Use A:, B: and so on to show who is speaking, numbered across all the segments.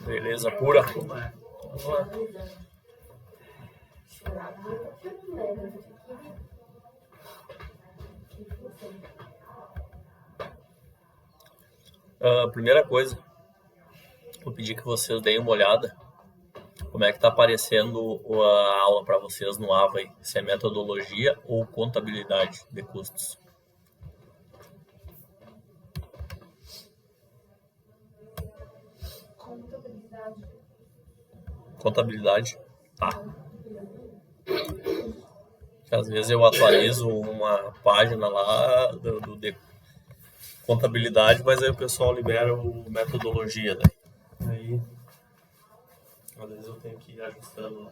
A: Beleza pura. Vamos lá. Primeira coisa, vou pedir que vocês deem uma olhada como é que está aparecendo a aula para vocês no AVA aí, se é metodologia ou contabilidade de custos. Contabilidade, tá. Às vezes eu atualizo uma página lá de contabilidade, mas aí o pessoal libera o metodologia daí. Aí, às vezes eu tenho que ir ajustando lá.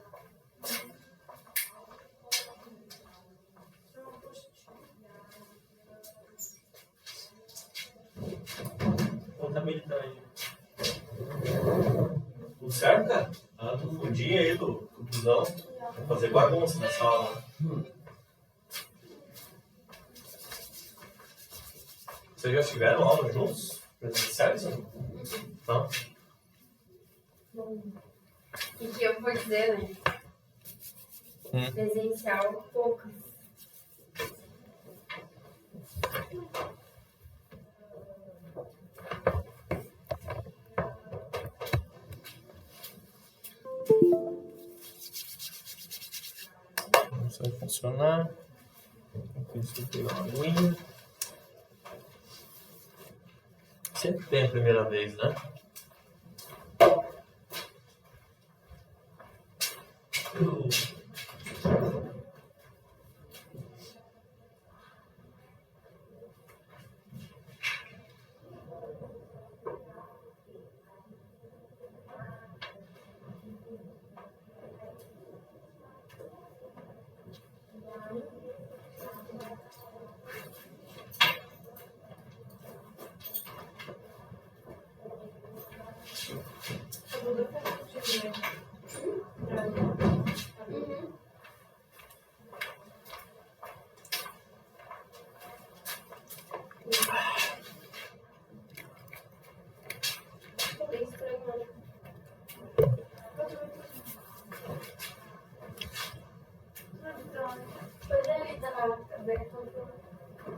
A: Contabilidade. Tudo certo, cara? Tá tudo fundinho aí do busão. Vou fazer bagunça nessa aula. Vocês já tiveram aula juntos? Presenciais? Não?
B: E que eu vou dizer, né? Presencial, poucas.
A: Não vai funcionar. Preciso pegar uma aguinha. Sempre tem a primeira vez, né?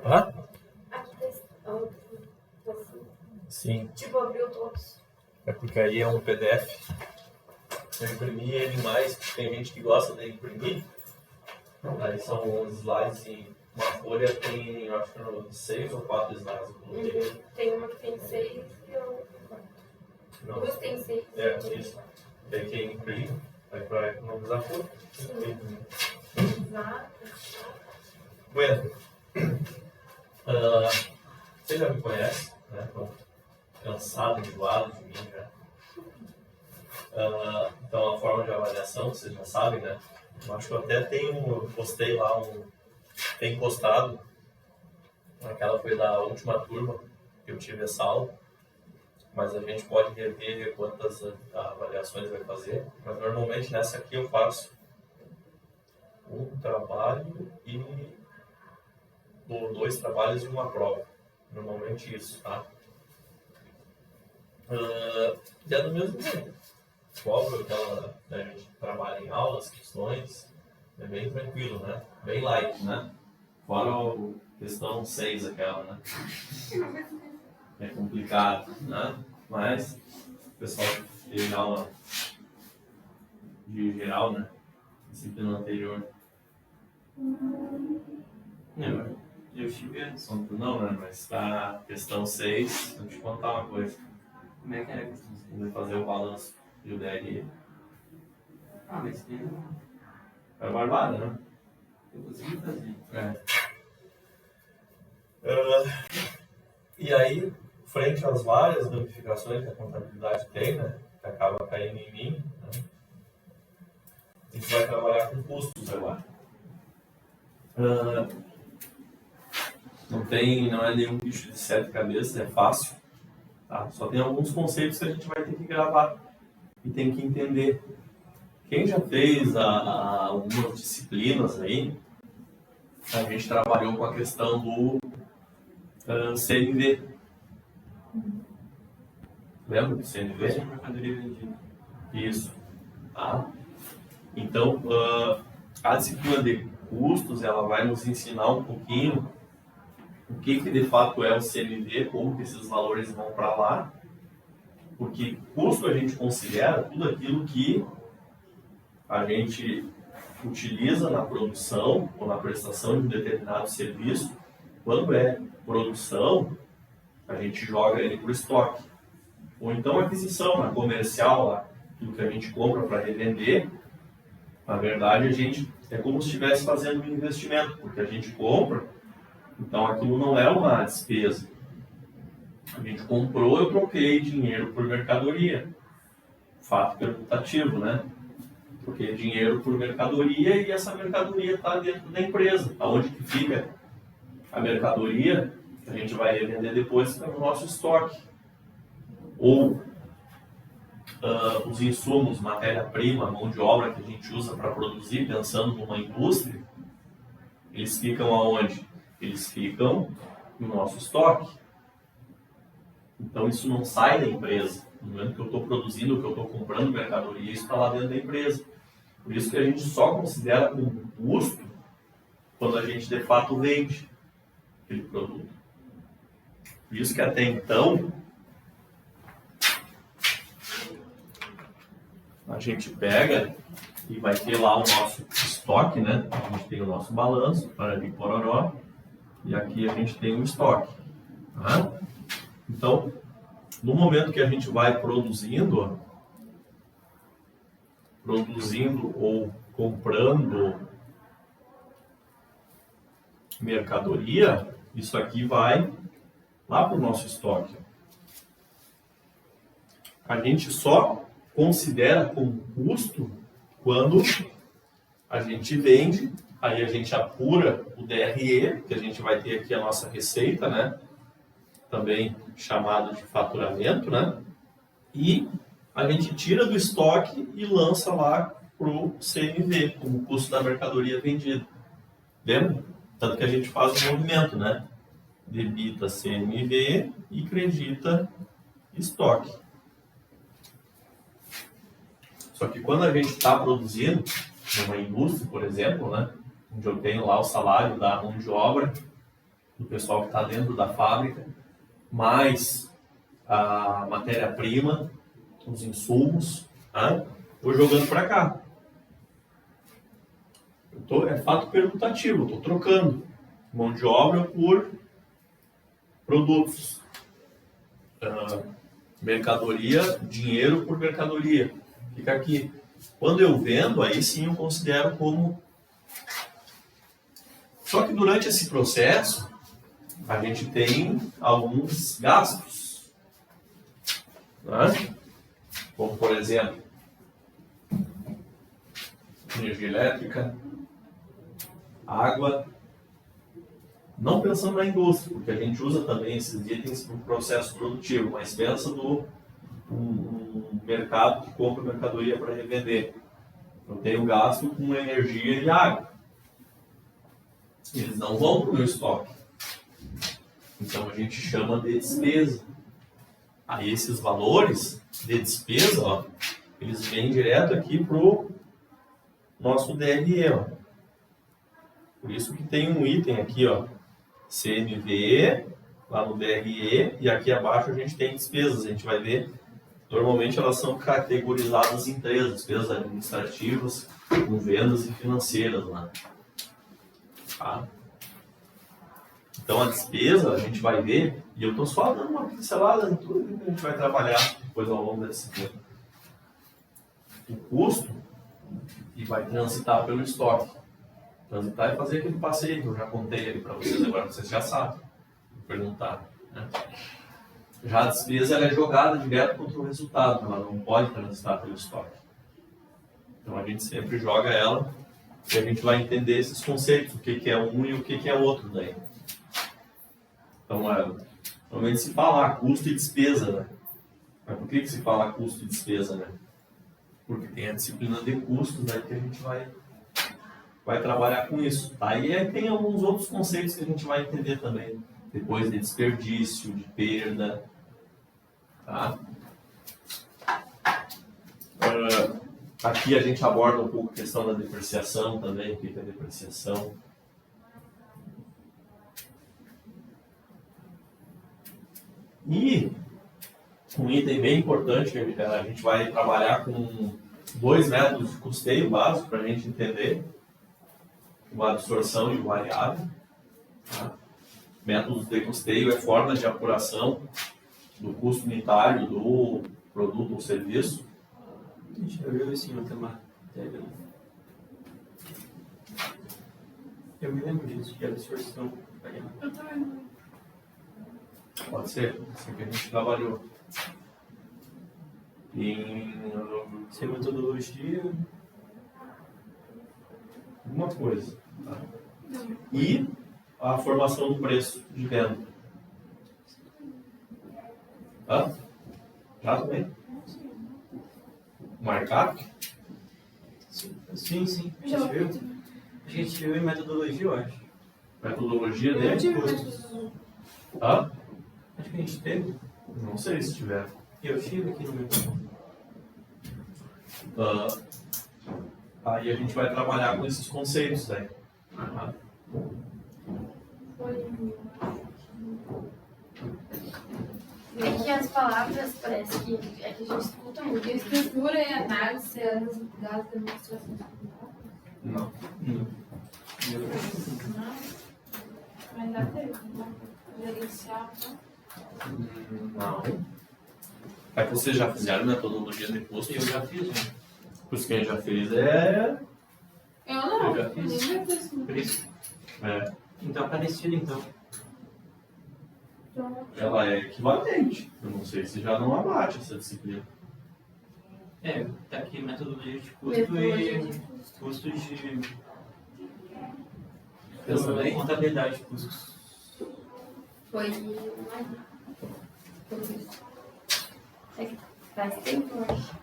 A: Hã? Sim.
B: Tipo, abriu todos.
A: É porque aí é um PDF. Eu imprimi ele mais, tem gente que gosta de imprimir. Aí são os slides em uma folha, tem, eu acho que 6 ou 4 slides.
B: Tem uma que tem 6 e outra 4. Duas tem 6.
A: É, isso. Tem que imprimir, aí para economizar folha.
B: Exato.
A: Bueno, você já me conhece, né? Tô cansado, enjoado de mim já. Então a forma de avaliação, vocês já sabem, né? Eu acho que eu até postei lá tem postado, aquela foi da última turma que eu tive essa aula, mas a gente pode rever quantas avaliações vai fazer, mas normalmente nessa aqui eu faço um trabalho e 2 trabalhos e uma prova, normalmente isso, tá? E é do mesmo jeito. Óbvio que a gente trabalha em aulas, questões, é bem tranquilo, né? Bem light, né? Fora a questão 6 aquela, né? É complicado, né? Mas o pessoal que teve aula de geral, né? Disciplina anterior. Eu tive assunto não, né? Mas a questão 6, vou te contar uma coisa.
C: Como é que era a questão?
A: Vou fazer o balanço e o DRE.
C: Mas tem.
A: É barbada, né?
C: Eu consegui fazer.
A: E aí, frente às várias ramificações que a contabilidade tem, né? Que acaba caindo em mim, né? A gente vai trabalhar com custos agora. Não é nenhum bicho de 7 cabeças, é fácil. Tá? Só tem alguns conceitos que a gente vai ter que gravar e tem que entender. Quem já fez algumas disciplinas aí, a gente trabalhou com a questão do CNV. Lembra do CMV?
C: Essa mercadoria vendida.
A: Isso. Tá? Então, a disciplina de custos, ela vai nos ensinar um pouquinho o que de fato é o CMV, como que esses valores vão para lá, porque custo a gente considera tudo aquilo que a gente utiliza na produção ou na prestação de um determinado serviço. Quando é produção, a gente joga ele para o estoque. Ou então aquisição, na comercial, lá, aquilo que a gente compra para revender, na verdade a gente é como se estivesse fazendo um investimento, porque a gente compra, então aquilo não é uma despesa. A gente comprou, eu troquei dinheiro por mercadoria. Fato permutativo, né? Troquei dinheiro por mercadoria e essa mercadoria está dentro da empresa. Aonde que fica a mercadoria? A gente vai revender depois no nosso estoque. Ou os insumos, matéria-prima, mão de obra que a gente usa para produzir, pensando numa indústria, eles ficam aonde? Eles ficam no nosso estoque. Então isso não sai da empresa. No momento que eu estou produzindo, que eu estou comprando mercadoria, isso está lá dentro da empresa. Por isso que a gente só considera como custo quando a gente de fato vende aquele produto. Por isso que até então a gente pega e vai ter lá o nosso estoque, né? A gente tem o nosso balanço, para de pororó, e aqui a gente tem o estoque. Tá? Então, no momento que a gente vai produzindo ou comprando mercadoria, isso aqui vai lá para o nosso estoque. A gente só considera como custo quando a gente vende, aí a gente apura o DRE, que a gente vai ter aqui a nossa receita, né? Também chamado de faturamento, né? E a gente tira do estoque e lança lá para o CMV, como custo da mercadoria vendida. Lembra? Tanto que a gente faz o movimento, né? Debita CMV e credita estoque. Só que quando a gente está produzindo, numa indústria, por exemplo, né? Onde eu tenho lá o salário da mão de obra, do pessoal que está dentro da fábrica, mais a matéria-prima, os insumos, tá? Vou jogando para cá. É fato permutativo, estou trocando mão de obra por produtos. Mercadoria, dinheiro por mercadoria. Fica aqui. Quando eu vendo, aí sim eu considero como... Só que durante esse processo, a gente tem alguns gastos. Né? Como, por exemplo, energia elétrica, água. Não pensando na indústria, porque a gente usa também esses itens para o processo produtivo, mas pensa no mercado que compra mercadoria para revender. Eu tenho gasto com energia e água. Eles não vão para o meu estoque. Então a gente chama de despesa. Aí esses valores de despesa, ó, eles vêm direto aqui para o nosso DRE. Ó. Por isso que tem um item aqui, ó, CMV, lá no DRE, e aqui abaixo a gente tem despesas. A gente vai ver, normalmente elas são categorizadas em três: despesas administrativas, com vendas e financeiras lá. Tá? Então a despesa a gente vai ver, e eu estou só dando uma pincelada em tudo que a gente vai trabalhar depois ao longo da disciplina. O custo, e vai transitar pelo estoque. Transitar é fazer aquele passeio que eu já contei ali para vocês, agora vocês já sabem. Vou perguntar. Né? Já a despesa ela é jogada direto contra o resultado, ela não pode transitar pelo estoque. Então a gente sempre joga ela e a gente vai entender esses conceitos, o que é um e o que é outro daí. Então, normalmente se fala custo e despesa, né? Mas por que se fala custo e despesa, né? Porque tem a disciplina de custos aí que a gente vai trabalhar com isso. Tá? E aí tem alguns outros conceitos que a gente vai entender também, depois de desperdício, de perda. Tá? Aqui a gente aborda um pouco a questão da depreciação também, o que é depreciação. E um item bem importante que a gente vai trabalhar com 2 métodos de custeio básico para a gente entender, o absorção e o variável. Tá? Métodos de custeio é forma de apuração do custo unitário do produto ou serviço.
C: A gente já viu isso em outra matéria. Eu me lembro disso, de absorção variável.
B: Eu também.
A: Pode ser, isso que a gente trabalhou.
C: Sem metodologia.
A: Alguma coisa. Tá? E a formação do preço de venda. Tá? Já também. Marcado?
C: Sim. A gente
B: Já
C: viu.
B: ouvi.
C: A gente viu em metodologia, eu acho.
A: Metodologia
B: Eu
A: dele?
B: tive
C: custos.
A: Tá?
C: Acho que a gente teve.
A: Não sei se tiver.
C: Eu tive aqui no meu.
A: Aí a gente vai trabalhar com esses conceitos aí.
B: Foi.
D: É que as palavras parece que é que a gente escuta muito.
B: Estrutura e análise das demonstrações.
A: Não.
C: Não.
B: Mas já teve, né? Gerencial, né?
A: Não. É que vocês já fizeram metodologia de custo?
C: Eu já fiz, né?
A: Pois quem já fez é.
B: Eu não.
C: Eu já fiz.
B: Nem já fiz.
C: Por isso.
A: É.
C: Então, parecido, então.
B: Então,
A: Ela é equivalente. Eu não sei se já não abate essa disciplina.
C: É, tá aqui metodologia de custo
B: Metodologia
C: e
B: de
C: custos de
A: Também.
C: contabilidade de custos.
D: Foi. É que faz tempo, eu acho.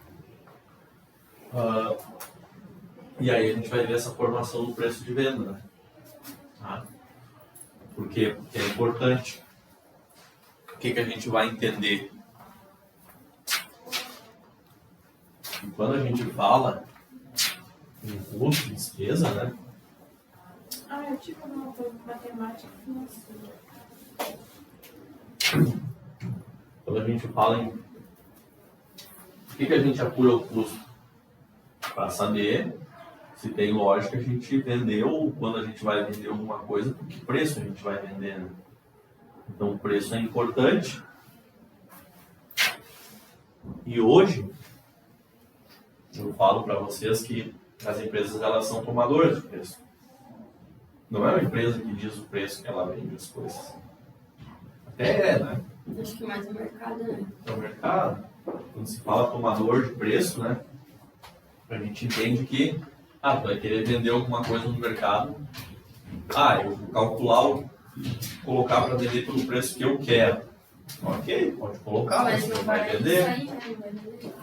A: E aí a gente vai ver essa formação do preço de venda, né? Tá? Por quê? Porque é importante. O que a gente vai entender? E quando a gente fala em custo, despesa, né?
B: eu tive uma matemática financeira.
A: Quando a gente fala em... O que a gente apura o custo? Para saber se tem lógica a gente vender ou quando a gente vai vender alguma coisa, por que preço a gente vai vender, né? Então o preço é importante. E hoje, eu falo para vocês que as empresas elas são tomadoras de preço. Não é uma empresa que diz o preço que ela vende as coisas. Até é, né?
D: Acho que mais o mercado, né?
A: É o mercado. Quando se fala tomador de preço, né? A gente entende que tu vai querer vender alguma coisa no mercado. Eu vou calcular, colocar para vender pelo preço que eu quero. Ok, pode colocar, mas
D: Mas
A: não vai vender.
D: sair, né? Não vai vender.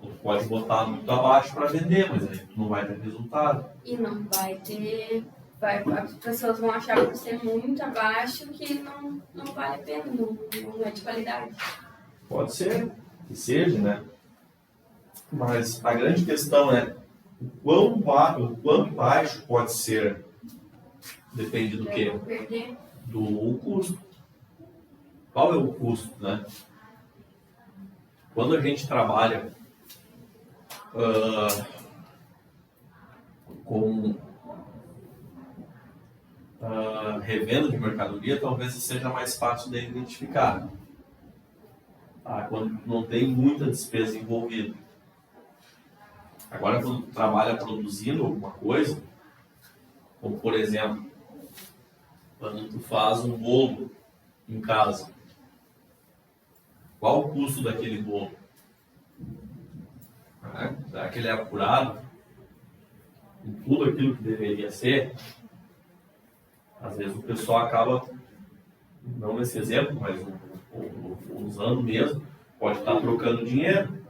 A: Tu pode botar muito abaixo para vender, mas aí tu não vai ter resultado.
D: E não vai ter. As pessoas vão achar por ser muito abaixo que não vale a pena, não é de qualidade.
A: Pode ser que seja, né? Mas a grande questão é o quanto baixo pode ser. Depende do quê?
D: Vão perder.
A: Do custo. Qual é o custo, né? Quando a gente trabalha com revenda de mercadoria, talvez seja mais fácil de identificar. Quando não tem muita despesa envolvida. Agora, quando tu trabalha produzindo alguma coisa, como por exemplo, quando tu faz um bolo em casa, qual o custo daquele bolo? Será que ele é apurado em tudo aquilo que deveria ser? Às vezes o pessoal acaba, não nesse exemplo, mas usando mesmo, pode estar trocando dinheiro.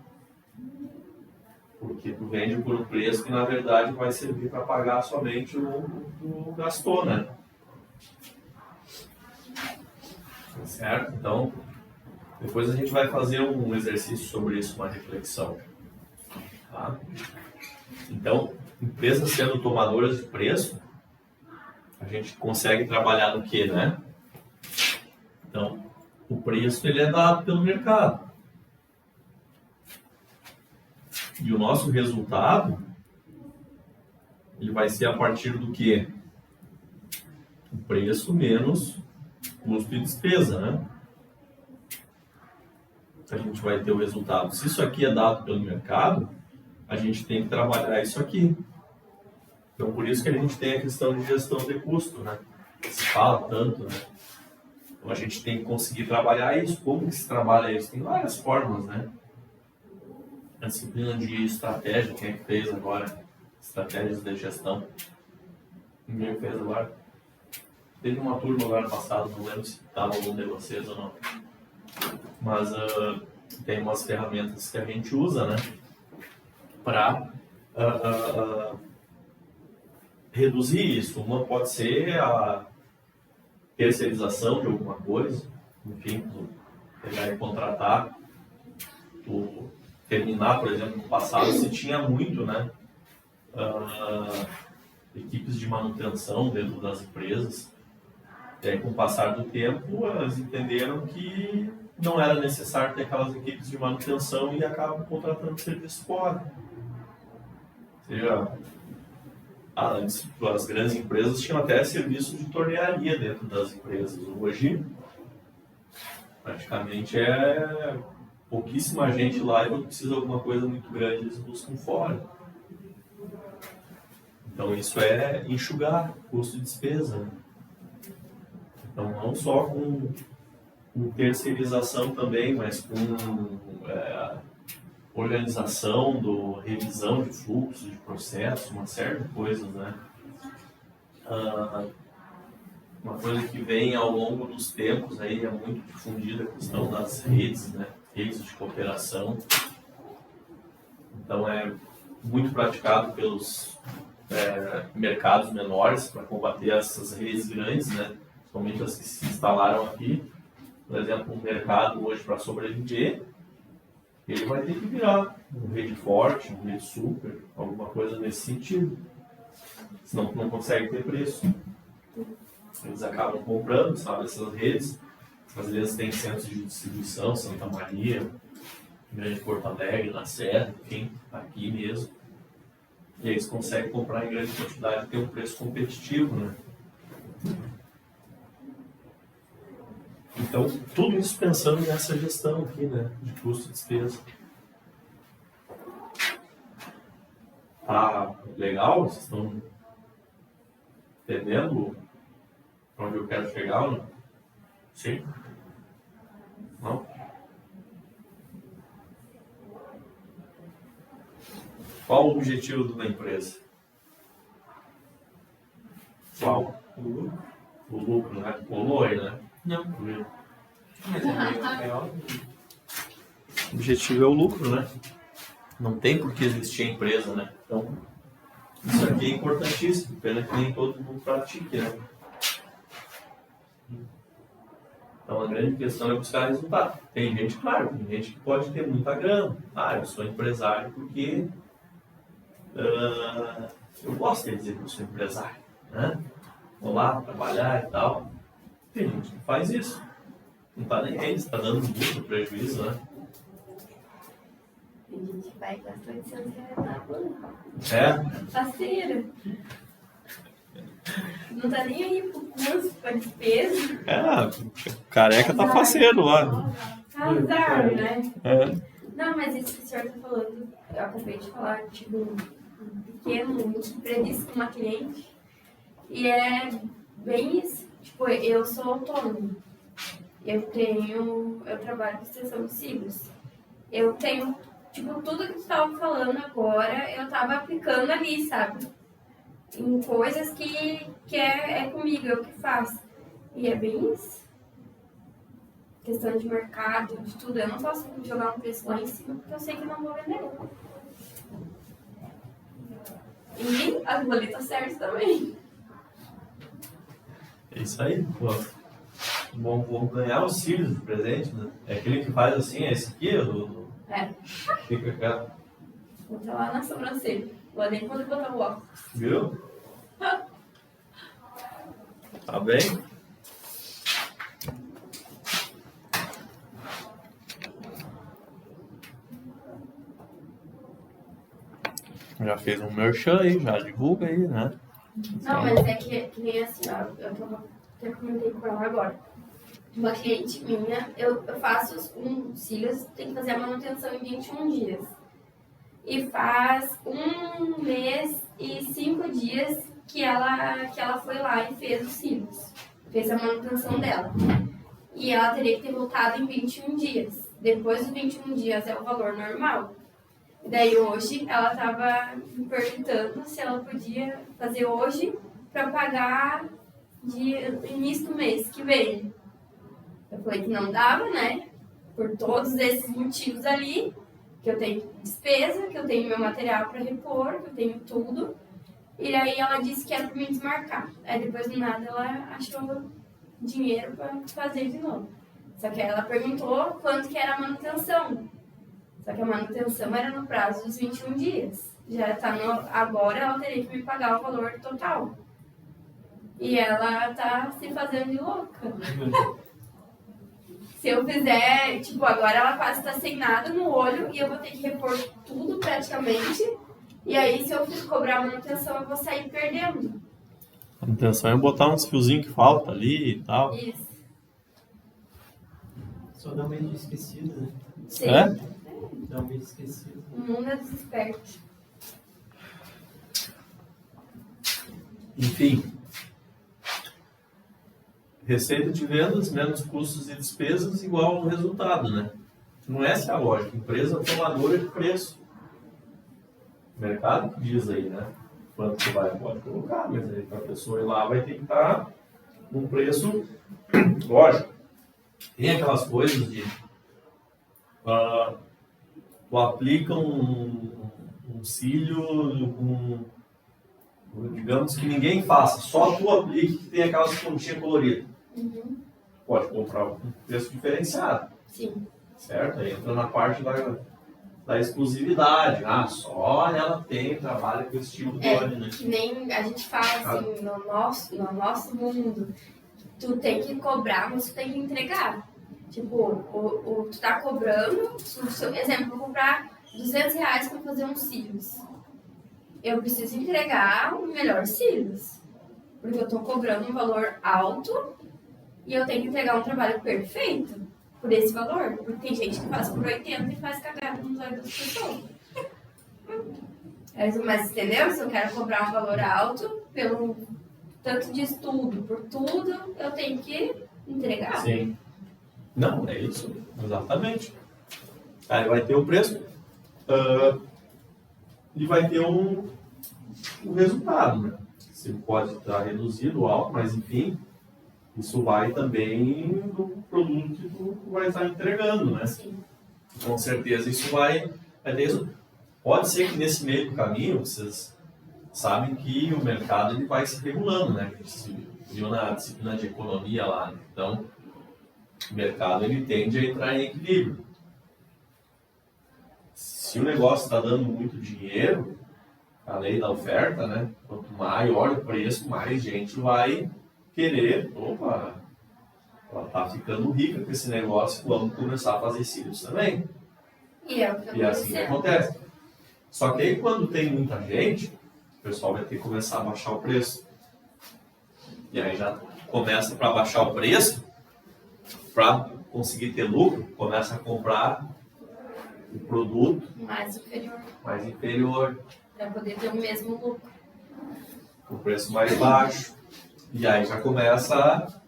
A: Porque tu vende por um preço que na verdade vai servir para pagar somente o gastou, né? Certo? Então, depois a gente vai fazer um exercício sobre isso, uma reflexão. Tá? Então, empresas sendo tomadoras de preço, a gente consegue trabalhar no quê, né? Então, o preço ele é dado pelo mercado. E o nosso resultado, ele vai ser a partir do quê? O preço menos custo e despesa, né? A gente vai ter o resultado. Se isso aqui é dado pelo mercado, a gente tem que trabalhar isso aqui. Então, por isso que a gente tem a questão de gestão de custo, né? Se fala tanto, né? Então, a gente tem que conseguir trabalhar isso. Como que se trabalha isso? Tem várias formas, né? A disciplina de estratégia, quem é que fez agora? Estratégias de gestão. Ninguém fez agora. Teve uma turma agora passada, não lembro se estava algum de vocês ou não. Mas tem umas ferramentas que a gente usa, né? Para reduzir isso. Uma pode ser a terceirização de alguma coisa, enfim, pegar e contratar, terminar, por exemplo, no passado se tinha muito, né, equipes de manutenção dentro das empresas, e aí com o passar do tempo elas entenderam que não era necessário ter aquelas equipes de manutenção e acabam contratando serviço fora. Ou seja, antes, as grandes empresas tinham até serviço de tornearia dentro das empresas. Hoje, praticamente pouquíssima gente lá e quando precisa de alguma coisa muito grande, eles buscam fora. Então, isso é enxugar custo e despesa, né? Então, não só com terceirização também, mas com organização, revisão de fluxo, de processo, uma série de coisas, né? Uma coisa que vem ao longo dos tempos aí é muito difundida a questão das redes, né? Redes de cooperação. Então é muito praticado pelos mercados menores para combater essas redes grandes, né? Principalmente as que se instalaram aqui. Por exemplo, um mercado hoje para sobreviver, ele vai ter que virar um rede forte, um rede super, alguma coisa nesse sentido. Senão não consegue ter preço. Eles acabam comprando, sabe, essas redes. Às vezes tem centros de distribuição, Santa Maria, Grande Porto Alegre, na Serra, enfim, aqui mesmo. E eles conseguem comprar em grande quantidade e ter um preço competitivo, né? Então, tudo isso pensando nessa gestão aqui, né, de custo e despesa. Tá legal? Vocês estão entendendo onde eu quero chegar ou não? Sim? Não? Qual o objetivo da empresa? Qual? O lucro, né? Pulou aí, né?
C: Não. Mas é óbvio.
A: O objetivo é o lucro, né? Não tem por que existir a empresa, né? Então, isso aqui é importantíssimo. Pena que nem todo mundo pratique, né? Então, a grande questão é buscar resultado. Tem gente, claro, tem gente que pode ter muita grana. Eu sou empresário porque eu gosto de dizer que eu sou empresário, né? Vou lá trabalhar e tal. Tem gente que faz isso. Não está nem aí, está dando muito prejuízo, né?
D: Tem gente que vai gastar R$800 na conta. Parceiro. Não tá nem aí pro custo, pra despesa.
A: O careca tá faceiro lá.
D: Azar, né? Não, mas isso que o senhor tá falando, eu acabei de falar, tive um pequeno imprevisto com uma cliente. E é bem isso. Tipo, eu sou autônoma. Eu trabalho com extensão de cílios. Eu tenho, tipo, tudo que tu estava falando agora, eu estava aplicando ali, sabe? Em coisas que é comigo, eu que faço. E é bem isso. Questão de mercado, de tudo. Eu não posso jogar um preço lá em cima, porque eu sei que não vou vender. E as boletas certas também.
A: É isso aí, pô. Vamos ganhar os cílios de presente, né? É aquele que faz assim, é esse aqui?
D: É.
A: Fica cá.
D: Vou estar lá na sobrancelha. Vou nem poder botar o óculos.
A: Viu? Tá bem? Já fez um merchan aí, já divulga aí, né?
D: Não, mas é que nem assim, ó, eu comentei com ela agora. Uma cliente minha, eu faço os cílios, tem que fazer a manutenção em 21 dias. E faz 1 mês e 5 dias que ela foi lá e fez os cílios. Fez a manutenção dela. E ela teria que ter voltado em 21 dias. Depois dos 21 dias é o valor normal. E daí hoje ela estava me perguntando se ela podia fazer hoje para pagar de início do mês que vem. Eu falei que não dava, né? Por todos esses motivos ali, que eu tenho despesa, que eu tenho meu material para repor, que eu tenho tudo. E aí ela disse que era para me desmarcar. Aí depois do nada ela achou dinheiro para fazer de novo. Só que aí ela perguntou quanto que era a manutenção. Só que a manutenção era no prazo dos 21 dias. Já tá agora ela teria que me pagar o valor total. E ela tá se fazendo de louca. Se eu fizer, tipo, agora ela quase tá sem nada no olho e eu vou ter que repor tudo praticamente. E aí se eu cobrar a manutenção eu vou sair perdendo.
A: A intenção é botar uns fiozinhos que falta ali e tal.
D: Isso.
C: Só dá um meio de esquecido, né?
D: Sim.
A: É?
C: Dá um meio de esquecido.
D: O mundo é dos espertos.
A: Enfim. Receita de vendas, menos custos e despesas, igual ao resultado, né? Não é essa a lógica. Empresa tomadora de preço. O mercado que diz aí, né? Quanto você pode colocar, mas aí para a pessoa ir lá vai ter que estar num preço, lógico. Tem aquelas coisas de tu aplica um cílio, digamos que ninguém faça, só tu aplique que tem aquelas pontinhas coloridas.
D: Uhum.
A: Pode comprar um preço diferenciado.
D: Sim.
A: Certo? Aí entra na parte da exclusividade. Ah, só ela tem trabalho com esse tipo de óleo, né?
D: Que nem a gente fala assim, no nosso mundo, tu tem que cobrar, mas tu tem que entregar. Tipo, tu tá cobrando, por exemplo, vou comprar R$200 para fazer uns cílios. Eu preciso entregar o melhor cílios. Porque eu tô cobrando um valor alto e eu tenho que entregar um trabalho perfeito por esse valor. Porque tem gente que faz por 80 e faz cagada nos olhos das pessoas. Mas entendeu? Se eu quero cobrar um valor alto pelo tanto de estudo, por tudo, eu tenho que entregar.
A: Sim. Não, é isso. Exatamente. Aí vai ter o preço e vai ter um resultado, né? Você pode estar reduzido ou alto, mas enfim, isso vai também do produto que tu vai estar entregando, né?
D: Sim.
A: Com certeza isso vai ter isso. Pode ser que nesse meio do caminho, vocês sabem que o mercado ele vai se regulando, né? A gente se viu na disciplina de economia lá, né? Então, o mercado ele tende a entrar em equilíbrio. Se o negócio está dando muito dinheiro, a lei da oferta, né? Quanto maior o preço, mais gente vai querer. Opa, ela está ficando rica com esse negócio, vamos começar a fazer cílios também.
D: E é o que
A: E é assim que acontece. Só que aí quando tem muita gente, o pessoal vai ter que começar a baixar o preço. E aí já começa para baixar o preço, para conseguir ter lucro, começa a comprar o produto
D: mais inferior.
A: Para
D: poder ter o mesmo lucro.
A: O preço mais baixo. E aí já começa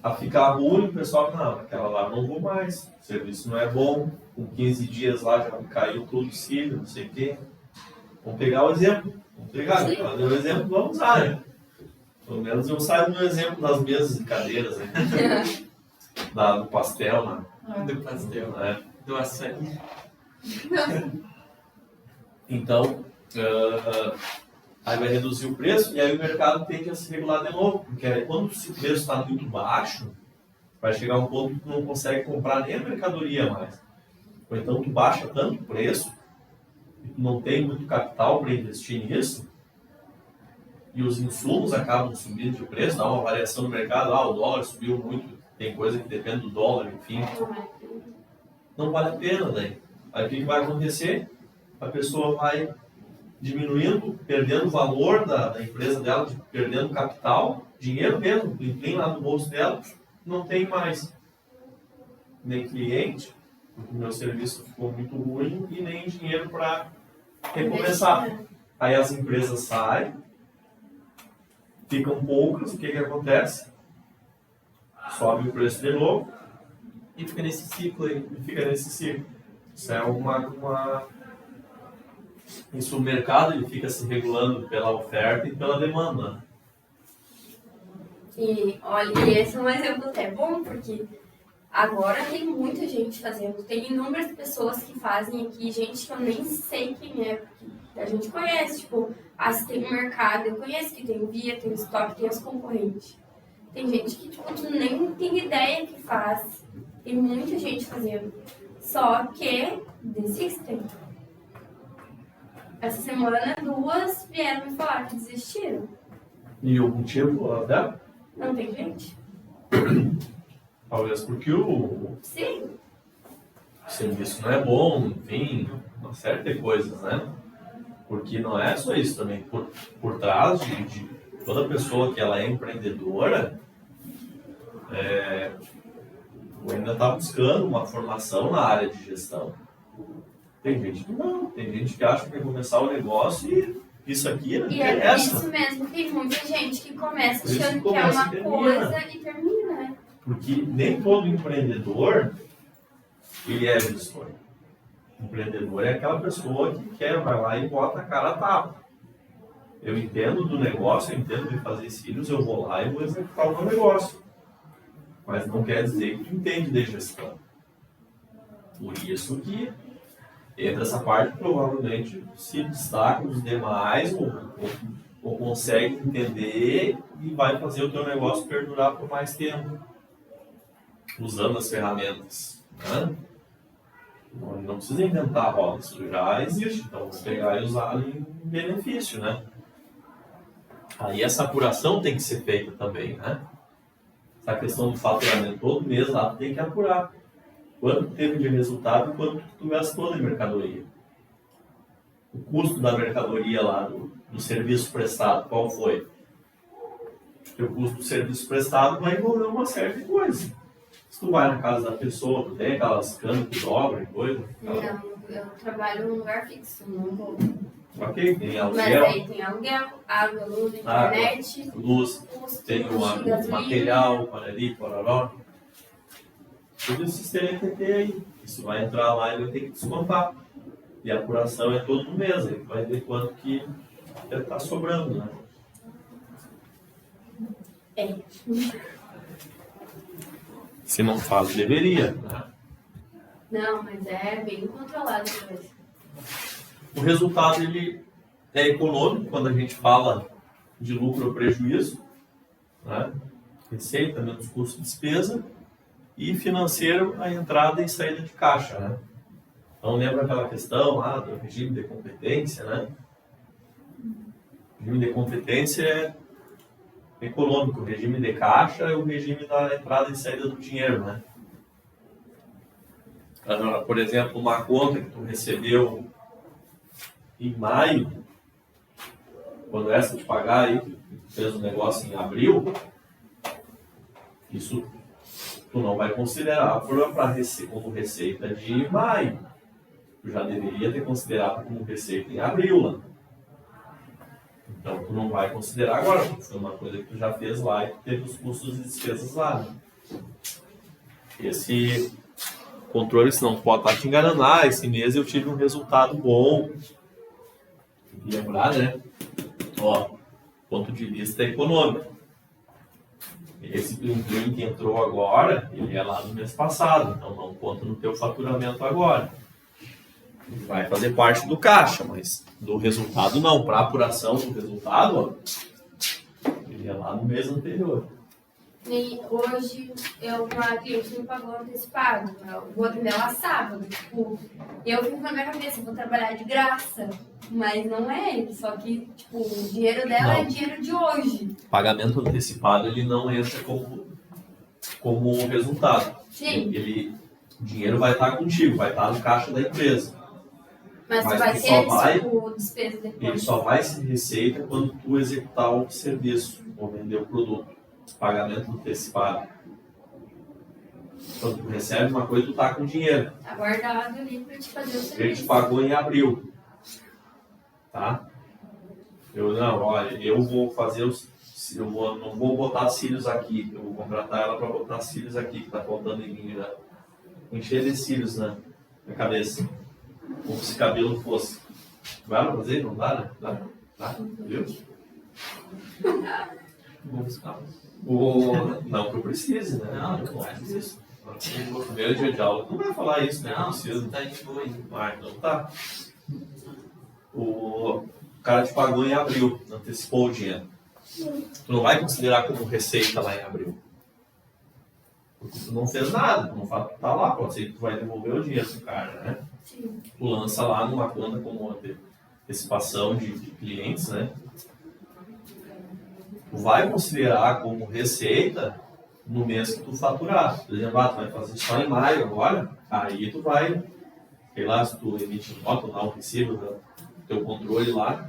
A: a ficar ruim, o pessoal fala, não, aquela lá não vou mais, o serviço não é bom, com 15 dias lá já caiu todo o cílio, não sei o quê. Vamos pegar o exemplo. Ela deu o exemplo, vamos usar, né? Pelo menos eu saio no exemplo das mesas e cadeiras, né? Do pastel, né?
C: Do pastel,
A: né?
C: Do açaí.
A: Então, aí vai reduzir o preço e aí o mercado tende a se regular de novo, porque aí, quando o preço está muito baixo, vai chegar um ponto que tu não consegue comprar nem a mercadoria mais. Ou então tu baixa tanto o preço e não tem muito capital para investir nisso, e os insumos acabam subindo de preço, dá uma variação no mercado, o dólar subiu muito, tem coisa que depende do dólar, enfim, não vale a pena daí. Aí o que vai acontecer? A pessoa vai diminuindo, perdendo o valor da empresa dela, perdendo capital, dinheiro mesmo, plim lá no bolso dela, não tem mais nem cliente, porque o meu serviço ficou muito ruim, e nem dinheiro para recomeçar. Aí as empresas saem, ficam poucas, o que acontece? Sobe o preço de novo
C: E fica nesse ciclo aí.
A: e fica nesse ciclo. Isso é Isso, o mercado ele fica se regulando pela oferta e pela demanda.
D: E olha, e esse é um exemplo até bom, porque agora tem muita gente fazendo. Tem inúmeras pessoas que fazem aqui, gente que eu nem sei quem é, porque a gente conhece, tipo, se tem um mercado, eu conheço que tem o Via, tem o Stock, tem os concorrentes. Tem gente que, tipo, tu nem tem ideia que faz. Tem muita gente fazendo. Só que desistem. Essa semana, 2 vieram me falar que desistiram.
A: E o motivo até?
D: Não tem gente?
A: Talvez porque o
D: Sim.
A: serviço não é bom, enfim, uma série de coisas, né? Porque não é só isso também. Por trás de toda pessoa que ela é empreendedora, ainda está buscando uma formação na área de gestão. Tem gente que não, tem gente que acha que vai começar o negócio e isso aqui não
D: E é por
A: interessa.
D: isso mesmo, tem muita gente que começa
A: Por isso
D: achando
A: que
D: que é
A: começa
D: uma
A: e termina.
D: coisa e termina, né?
A: Porque nem todo empreendedor ele é gestor. Empreendedor é aquela pessoa que vai lá e bota a cara a tapa. Eu entendo do negócio, eu entendo de fazer cílios, eu vou lá e vou executar o meu negócio. Mas não quer dizer que tu entende de gestão. Por isso que entra essa parte, provavelmente se destaca dos demais ou consegue entender e vai fazer o teu negócio perdurar por mais tempo, usando as ferramentas, né? Não precisa inventar a roda, isso já existe, então vou pegar e usar em benefício, né? Aí essa apuração tem que ser feita também, né? Essa questão do faturamento, todo mês lá tem que apurar quanto teve de resultado e quanto tu gastou de mercadoria. O custo da mercadoria lá, do serviço prestado, qual foi? Porque o custo do serviço prestado vai envolver uma série de coisas. Se tu vai na casa da pessoa, tu tem aquelas canas que dobram e coisa.
D: Não, eu trabalho num lugar fixo, não vou.
A: Ok, tem
D: Mas
A: aluguel,
D: aí tem aluguel, água, luz, internet,
A: luz,
D: custo,
A: tem o
D: gasolina.
A: material, parari, pororó. Tudo isso você tem que ter aí. Isso vai entrar lá e vai ter que descontar. E a apuração é todo mês, aí vai ver quanto que está sobrando, né?
D: É.
A: Se não faz, deveria, né?
D: Não, mas é bem controlado mesmo.
A: O resultado ele é econômico quando a gente fala de lucro ou prejuízo, né? Receita menos custo de despesa, e financeiro a entrada e saída de caixa, né? Então lembra aquela questão lá do regime de competência, né? O regime de competência é econômico, o regime de caixa é o regime da entrada e saída do dinheiro, né? Agora, por exemplo, uma conta que tu recebeu em maio, quando essa de pagar aí, tu fez um negócio em abril, isso tu não vai considerar como receita de maio. Tu já deveria ter considerado como receita em abril, né? Então tu não vai considerar agora, porque foi uma coisa que tu já fez lá e tu teve os custos e despesas lá, né? Esse controle, senão pode estar te enganando. Esse mês eu tive um resultado bom. Tem que lembrar, né? Ponto de vista econômico. Esse plim que entrou agora, ele é lá no mês passado, então não conta no teu faturamento agora. Ele vai fazer parte do caixa, mas do resultado não. Para apuração do resultado, ele é lá no mês anterior.
D: Nem hoje, uma cliente me pagou antecipado. Eu vou atender ela sábado. Tipo, eu fico na minha cabeça, vou trabalhar de graça. Mas não é, só que tipo, o dinheiro dela é dinheiro de hoje.
A: Pagamento antecipado, ele não entra como resultado.
D: Sim.
A: O dinheiro vai estar contigo, vai estar no caixa da empresa.
D: Mas tu vai ter despesa depois.
A: Ele só vai ser receita quando tu executar o serviço ou vender o produto. Pagamento antecipado. Quando tu recebe uma coisa, tu tá com dinheiro.
D: Tá guardado ali para te fazer o serviço.
A: Ele te pagou em abril. Tá? Eu vou fazer não vou botar cílios aqui. Eu vou contratar ela para botar cílios aqui, que tá faltando em mim, né? Encher de cílios na cabeça. Como se cabelo fosse. Vai lá fazer? Não dá, né? Dá? Viu?
C: Bons carros.
A: Não que eu precise, né? Não faz isso. No primeiro dia de aula, não vai falar isso, né? Não precisa.
C: Tá de boa ainda.
A: Ah, então tá. O cara te pagou em abril, antecipou o dinheiro. Tu não vai considerar como receita lá em abril. Porque tu não fez nada, não tá lá, pode ser que tu vai devolver o dinheiro pro cara, né?
D: Sim.
A: Tu lança lá numa conta como antecipação de clientes, né? Tu vai considerar como receita no mês que tu faturar. Por exemplo, tu vai fazer só em maio agora, aí tu vai, sei lá, se tu emite nota ou dá um recibo do teu controle lá,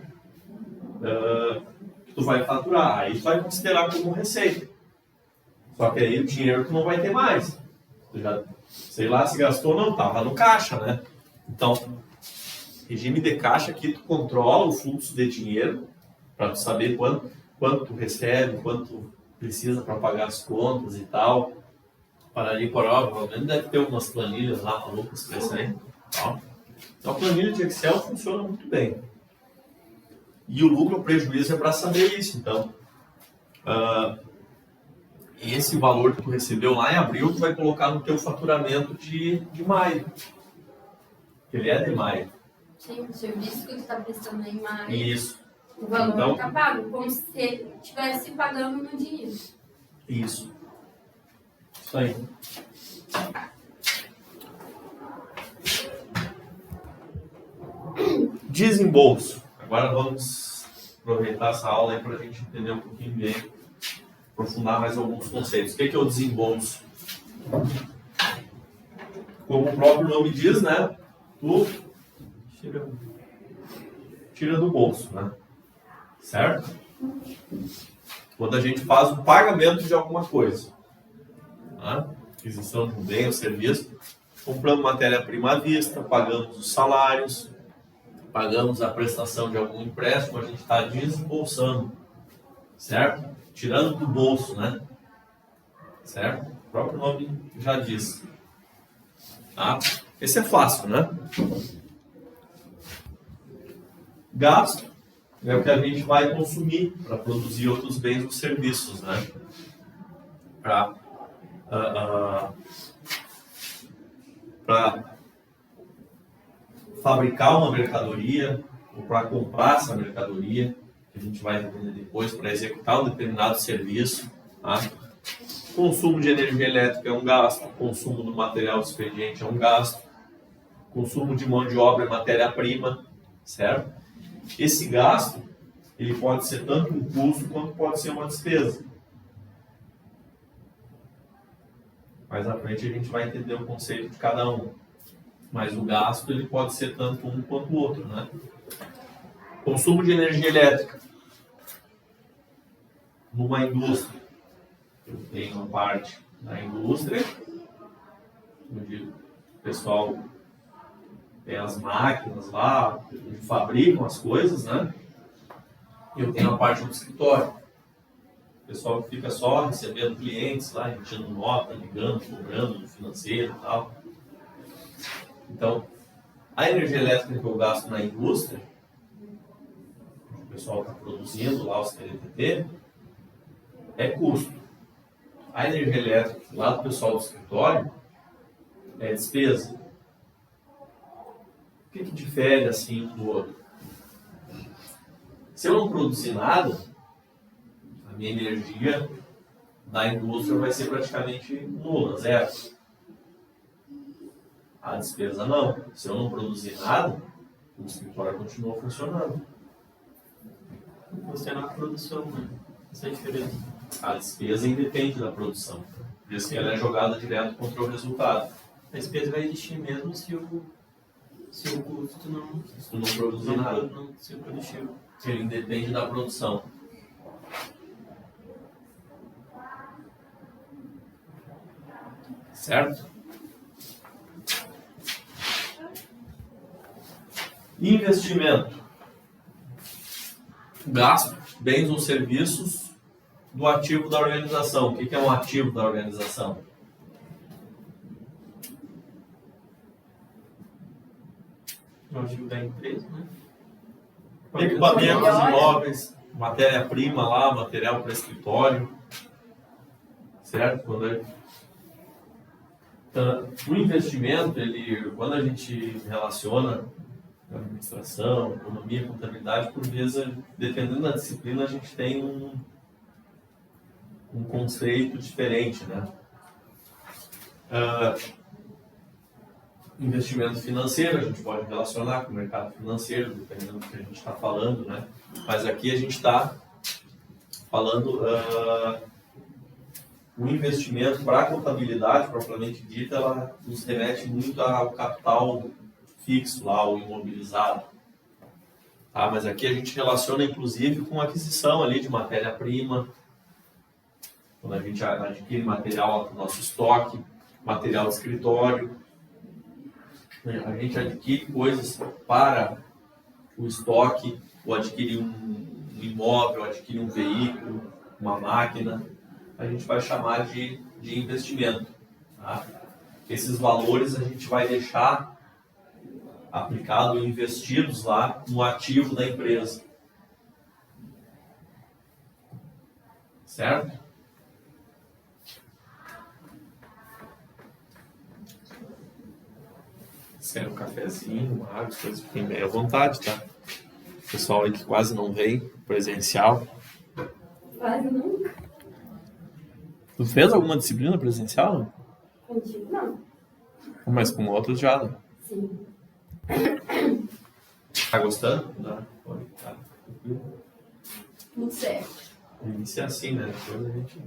A: tu vai faturar, aí tu vai considerar como receita. Só que aí o dinheiro tu não vai ter mais. Tu já, sei lá, se gastou ou não, tava no caixa, né? Então, regime de caixa aqui tu controla o fluxo de dinheiro para tu saber quanto tu recebe, quanto precisa para pagar as contas e tal. Para ali, provavelmente deve ter algumas planilhas lá malucas para isso aí. Então, a planilha de Excel funciona muito bem. E o lucro ou prejuízo é para saber isso. Então, esse valor que tu recebeu lá em abril, tu vai colocar no teu faturamento de maio. Ele é de maio.
D: Sim, o serviço que tu está prestando em maio.
A: Isso.
D: O valor
A: Então,
D: está pago, como se estivesse pagando no dinheiro.
A: Isso. Isso aí. Desembolso. Agora vamos aproveitar essa aula aí para a gente entender um pouquinho bem, aprofundar mais alguns conceitos. O que é o desembolso? Como o próprio nome diz, né? Tu tira do bolso, né? Certo? Quando a gente faz um pagamento de alguma coisa, né? Aquisição de um bem ou serviço, compramos matéria-prima à vista, pagamos os salários, pagamos a prestação de algum empréstimo, a gente está desembolsando, certo? Tirando do bolso, né? Certo? O próprio nome já diz. Tá? Esse é fácil, né? Gasto é o que a gente vai consumir para produzir outros bens ou serviços, né? Para fabricar uma mercadoria ou para comprar essa mercadoria, que a gente vai vender depois para executar um determinado serviço. Tá? Consumo de energia elétrica é um gasto, consumo do material de expediente é um gasto, consumo de mão de obra e matéria-prima, certo? Esse gasto, ele pode ser tanto um custo quanto pode ser uma despesa. Mais à frente a gente vai entender o conceito de cada um. Mas o gasto, ele pode ser tanto um quanto o outro, né? Consumo de energia elétrica. Numa indústria, eu tenho uma parte da indústria, onde o pessoal tem as máquinas lá, onde fabricam as coisas, né? E eu tenho a parte do escritório. O pessoal fica só recebendo clientes lá, emitindo nota, ligando, cobrando no financeiro e tal. Então, a energia elétrica que eu gasto na indústria, o pessoal está produzindo lá os TNTT, é custo. A energia elétrica lá do pessoal do escritório é despesa. O que difere assim um do outro? Se eu não produzir nada, a minha energia da indústria vai ser praticamente nula, zero. A despesa não. Se eu não produzir nada, o escritório continua funcionando.
C: Você é na produção, né? Essa é a diferença.
A: A despesa independe da produção. Por isso que ela é jogada direto contra o resultado.
C: A despesa vai existir mesmo se o custo não,
A: Se tu não produzir nada,
C: não ser produtivo.
A: ele independe da produção. Certo? Investimento. Gasto, bens ou serviços do ativo da organização. O que é um ativo da organização?
C: O ativo da empresa, né?
A: Equipamentos, imóveis, matéria-prima lá, material para escritório. Certo? O investimento, quando a gente relaciona administração, economia, contabilidade, por vezes, dependendo da disciplina, a gente tem um conceito diferente, né? Investimento financeiro, a gente pode relacionar com o mercado financeiro, dependendo do que a gente está falando, né? Mas aqui a gente está falando o investimento para a contabilidade, propriamente dita, ela nos remete muito ao capital fixo lá, o imobilizado. Tá? Mas aqui a gente relaciona inclusive com aquisição ali de matéria-prima, quando a gente adquire material para o nosso estoque, material de escritório, a gente adquire coisas para o estoque, ou adquire um imóvel, adquire um veículo, uma máquina, a gente vai chamar de investimento. Tá? Esses valores a gente vai deixar aplicado, investidos lá no ativo da empresa. Certo? Se quer um cafezinho, uma água, coisa que tem bem à vontade, tá? O pessoal aí que quase não vem presencial.
D: Quase nunca.
A: Tu fez alguma disciplina presencial?
D: Contigo não.
A: Mas com outros já, né?
D: Sim.
A: Tá gostando? Tá. Tá.
D: Tudo certo.
A: Isso é assim, né? Depois a gente...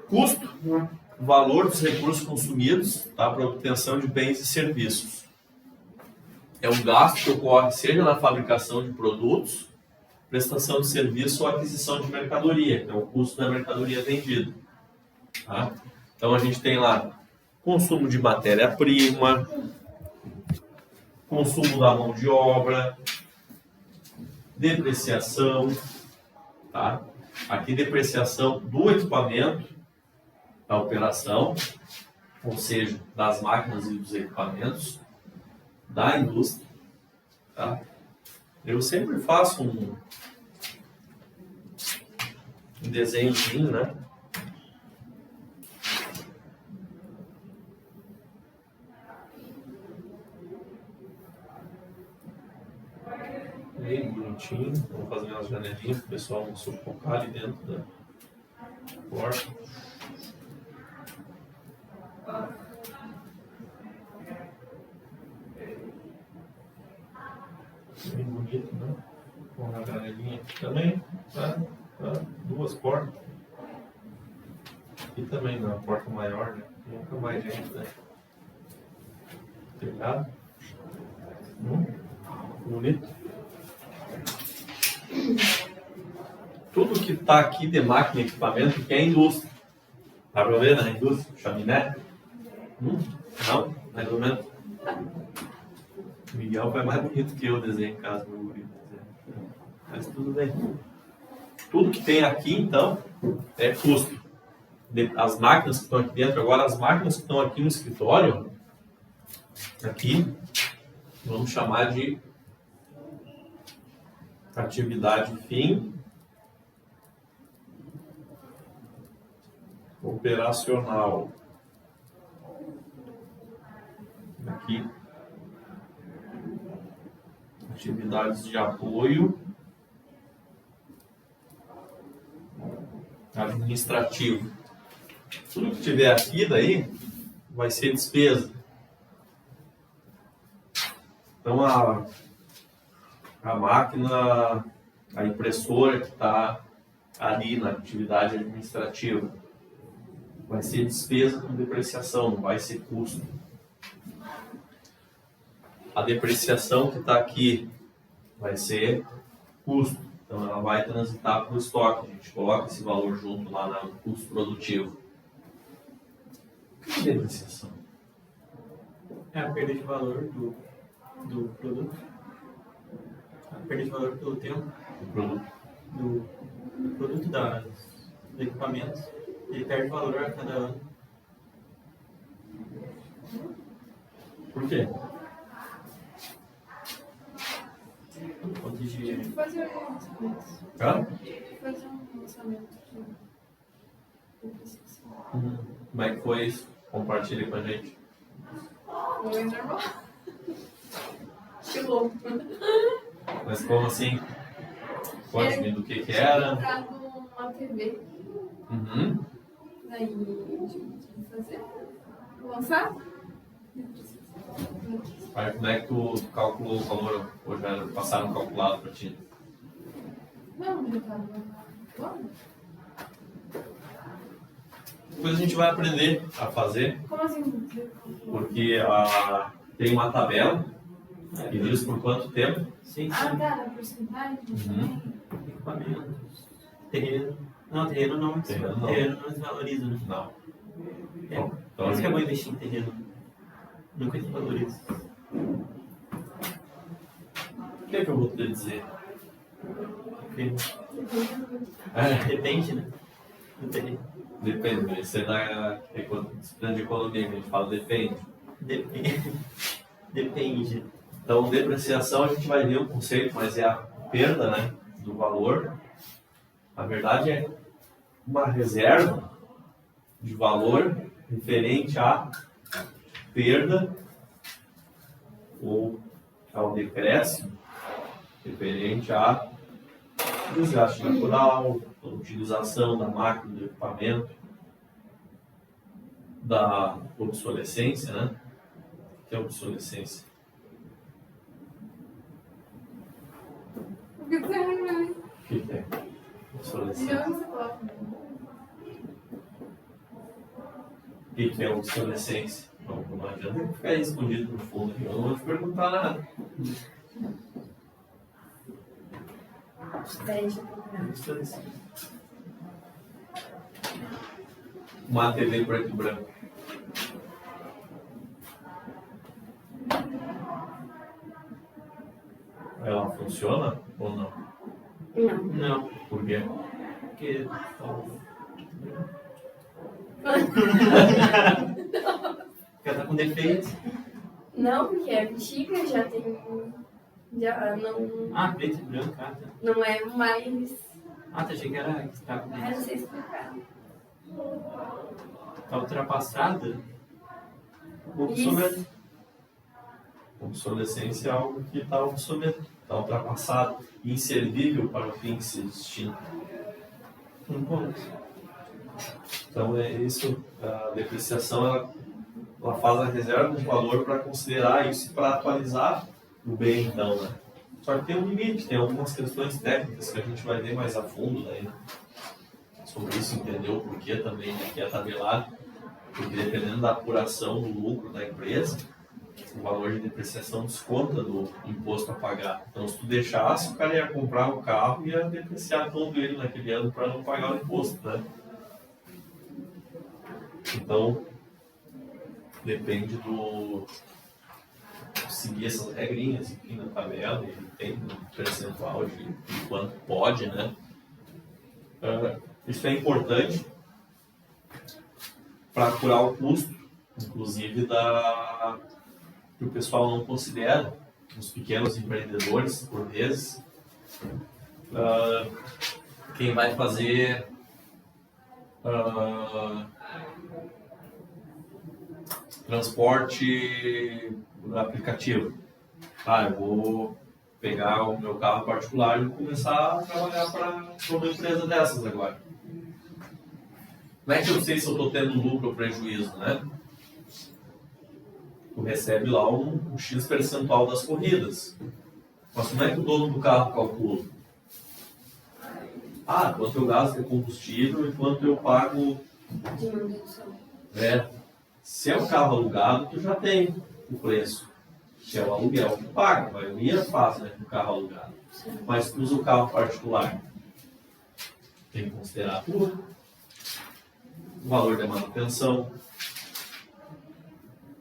A: Custo. Valor dos recursos consumidos, tá, para obtenção de bens e serviços. É um gasto que ocorre seja na fabricação de produtos, prestação de serviço ou aquisição de mercadoria, que é o custo da mercadoria vendida. Tá? Então a gente tem lá consumo de matéria-prima, consumo da mão de obra, depreciação, tá? Aqui depreciação do equipamento, da operação, ou seja, das máquinas e dos equipamentos da indústria. Tá? Eu sempre faço um desenhozinho, né? Bem bonitinho. Vamos fazer umas janelinhas para o pessoal não sufocar ali dentro da porta. Bem bonito, né? Com uma janelinha aqui também, tá? Duas portas. Aqui também, uma porta maior, né? Nunca mais gente, né? Telhado. Bonito. Tudo que está aqui de máquina e equipamento que é indústria. Dá para ver na indústria? Chaminé? Não? Mais ou menos. O Miguel foi mais bonito que eu desenho em casa, meu guri. Mas tudo bem. Tudo que tem aqui, então, é custo. As máquinas que estão aqui dentro, agora as máquinas que estão aqui no escritório, aqui, vamos chamar de atividade fim operacional. Aqui, atividades de apoio administrativo. Tudo que tiver aqui daí vai ser despesa. Então a máquina, a impressora que está ali na atividade administrativa vai ser despesa com depreciação, não vai ser custo. A depreciação que está aqui vai ser custo, então ela vai transitar para o estoque. A gente coloca esse valor junto lá no custo produtivo. O que é depreciação?
C: É a perda de valor do produto. A perda de valor pelo tempo
A: O produto.
C: do produto do equipamento. Ele perde valor a cada ano.
A: Por quê?
C: Por conta de...
B: Fazer um orçamento.
A: Tá?
B: Fazer um orçamento de depreciação.
A: Como é que foi isso? Compartilha com a gente.
B: Não é normal. Que louco.
A: Mas como assim? Conte-me do que era.
B: Comprado uma TV.
A: Uhum.
B: Daí a gente vai fazer. Lançar.
A: Aí como é que tu calculou o valor? Ou já passaram calculado para ti?
B: Não, já tá bom.
A: Depois a gente vai aprender a fazer,
B: Como assim?
A: porque tem uma tabela que diz por quanto tempo.
C: Sim,
B: Ah, tá, na porcentagem?
C: equipamentos, terreno. Não, terreno não.
A: Terreno não.
C: Terreno não desvaloriza, né?
A: Não.
C: Por
A: Então,
C: isso que é bom investir em terreno. Nunca desvaloriza.
A: o que é que eu vou te dizer?
C: Porque depende, né? Do terreno.
A: Depende, isso é da disciplina de economia que a gente fala, depende.
C: Depende. Depende.
A: Então, depreciação a gente vai ver o conceito, mas é a perda, né, do valor. Na verdade, é uma reserva de valor referente à perda ou ao decréscimo referente a desgaste natural, a utilização da máquina, do equipamento, da obsolescência, né? O que é obsolescência?
B: O que você vai
A: O que é obsolescência?
B: Já você coloca.
A: O que é obsolescência? Não adianta ficar aí escondido no fundo aqui, eu não vou te perguntar nada.
B: Daí, deixa eu procurar.
A: Uma TV preto e branco. Ela funciona ou não?
D: Não.
C: Não,
A: Por quê?
C: porque... Porque ela tá com defeito.
D: Não, porque é antiga, já tem. Já não,
C: Ah, preto e branco, tá.
D: não é mais.
C: Ah, achei que era que tá com
D: Eu não sei explicar.
C: tá ultrapassada.
D: Isso.
A: Obsolescência é algo que está obsoleto, está ultrapassado, inservível para o fim de ser extinto.
C: Um ponto.
A: Então é isso, a depreciação ela faz a reserva de valor para considerar isso e para atualizar o bem, então, né? Só que tem um limite, tem algumas questões técnicas que a gente vai ver mais a fundo daí, né? Sobre isso, entender o porquê também, né? Que é tabelado, porque dependendo da apuração do lucro da empresa, o valor de depreciação desconta do imposto a pagar. Então, se tu deixasse, o cara ia comprar o carro e ia depreciar todo ele naquele ano para não pagar o imposto, né? Então, depende do seguir essas regrinhas, enfim, na tabela, e tem um percentual de quanto pode, né? Isso é importante para apurar o custo, inclusive que o pessoal não considera, os pequenos empreendedores, por vezes, quem vai fazer transporte aplicativo. Eu vou pegar o meu carro particular e começar a trabalhar para uma empresa dessas agora. Como é que eu sei se eu estou tendo lucro ou prejuízo, né? Tu recebe lá um X percentual das corridas. Mas como é que o dono do carro calcula? Quanto eu gasto de combustível e quanto eu pago
D: De manutenção.
A: Se é um carro alugado, tu já tem o preço. Se é o aluguel, tu paga. A maioria faz, né, com o carro alugado.
D: Sim.
A: Mas tu usa o carro particular. Tem que considerar tudo. O valor da manutenção.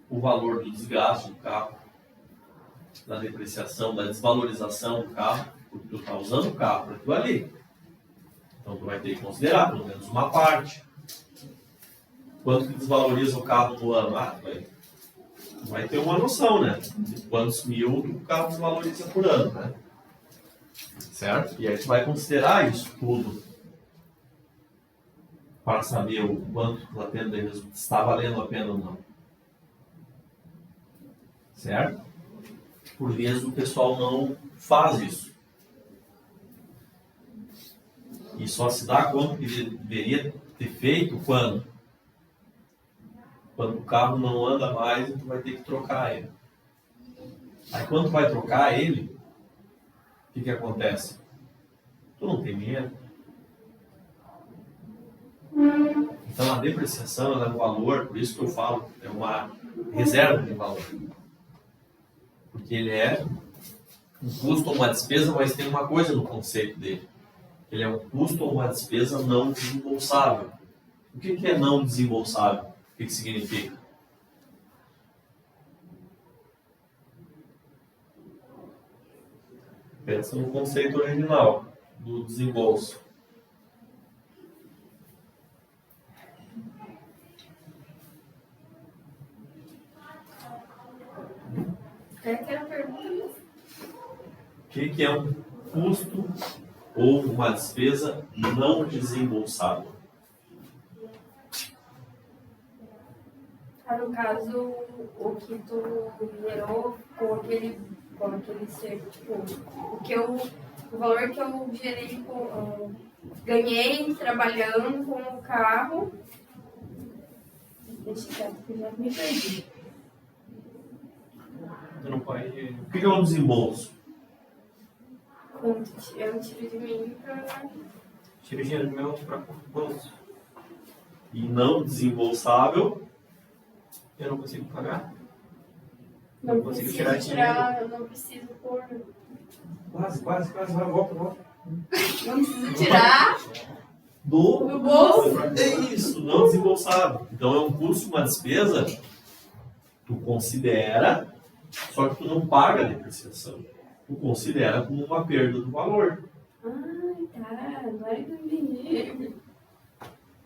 A: O valor do desgaste do carro. Da depreciação, da desvalorização do carro. Porque tu está usando o carro para aquilo ali. Então tu vai ter que considerar pelo menos uma parte. Quanto que desvaloriza o carro no ano? Vai ter uma noção, né? De quantos mil o carro desvaloriza por ano, né? Certo? E aí tu vai considerar isso tudo para saber o quanto está valendo a pena ou não. Certo? Por vezes o pessoal não faz isso. E só se dá conta que deveria ter feito quando o carro não anda mais e tu vai ter que trocar ele. Aí quando tu vai trocar ele, o que acontece? Tu não tem dinheiro. Então a depreciação ela é um valor, por isso que eu falo, é uma reserva de valor. Porque ele é um custo ou uma despesa, mas tem uma coisa no conceito dele. Ele é um custo ou uma despesa não desembolsável. O que é não desembolsável? O que significa? Pensa no conceito original do desembolso.
D: Essa era a pergunta mesmo.
A: O que é um custo ou uma despesa não desembolsável?
D: No caso, o que tu gerou com aquele ser, tipo, o valor que eu gerei, ganhei trabalhando com o carro. Deixa eu já me perdi.
C: Tu não pode.
A: O que é um desembolso?
D: Eu tiro de mim para.
C: Tira o dinheiro do meu próprio bolso.
A: E não desembolsável?
C: Eu não consigo pagar.
D: Não
C: consigo
D: preciso
C: tirar
D: eu não preciso pôr.
A: Quase, vai, volta.
D: Não preciso tirar
A: Do
D: bolso.
A: É isso, não desembolsável. Então é um custo, uma despesa, tu considera, só que tu não paga a depreciação. Tu considera como uma perda do valor.
D: Tá. Agora que eu entendi.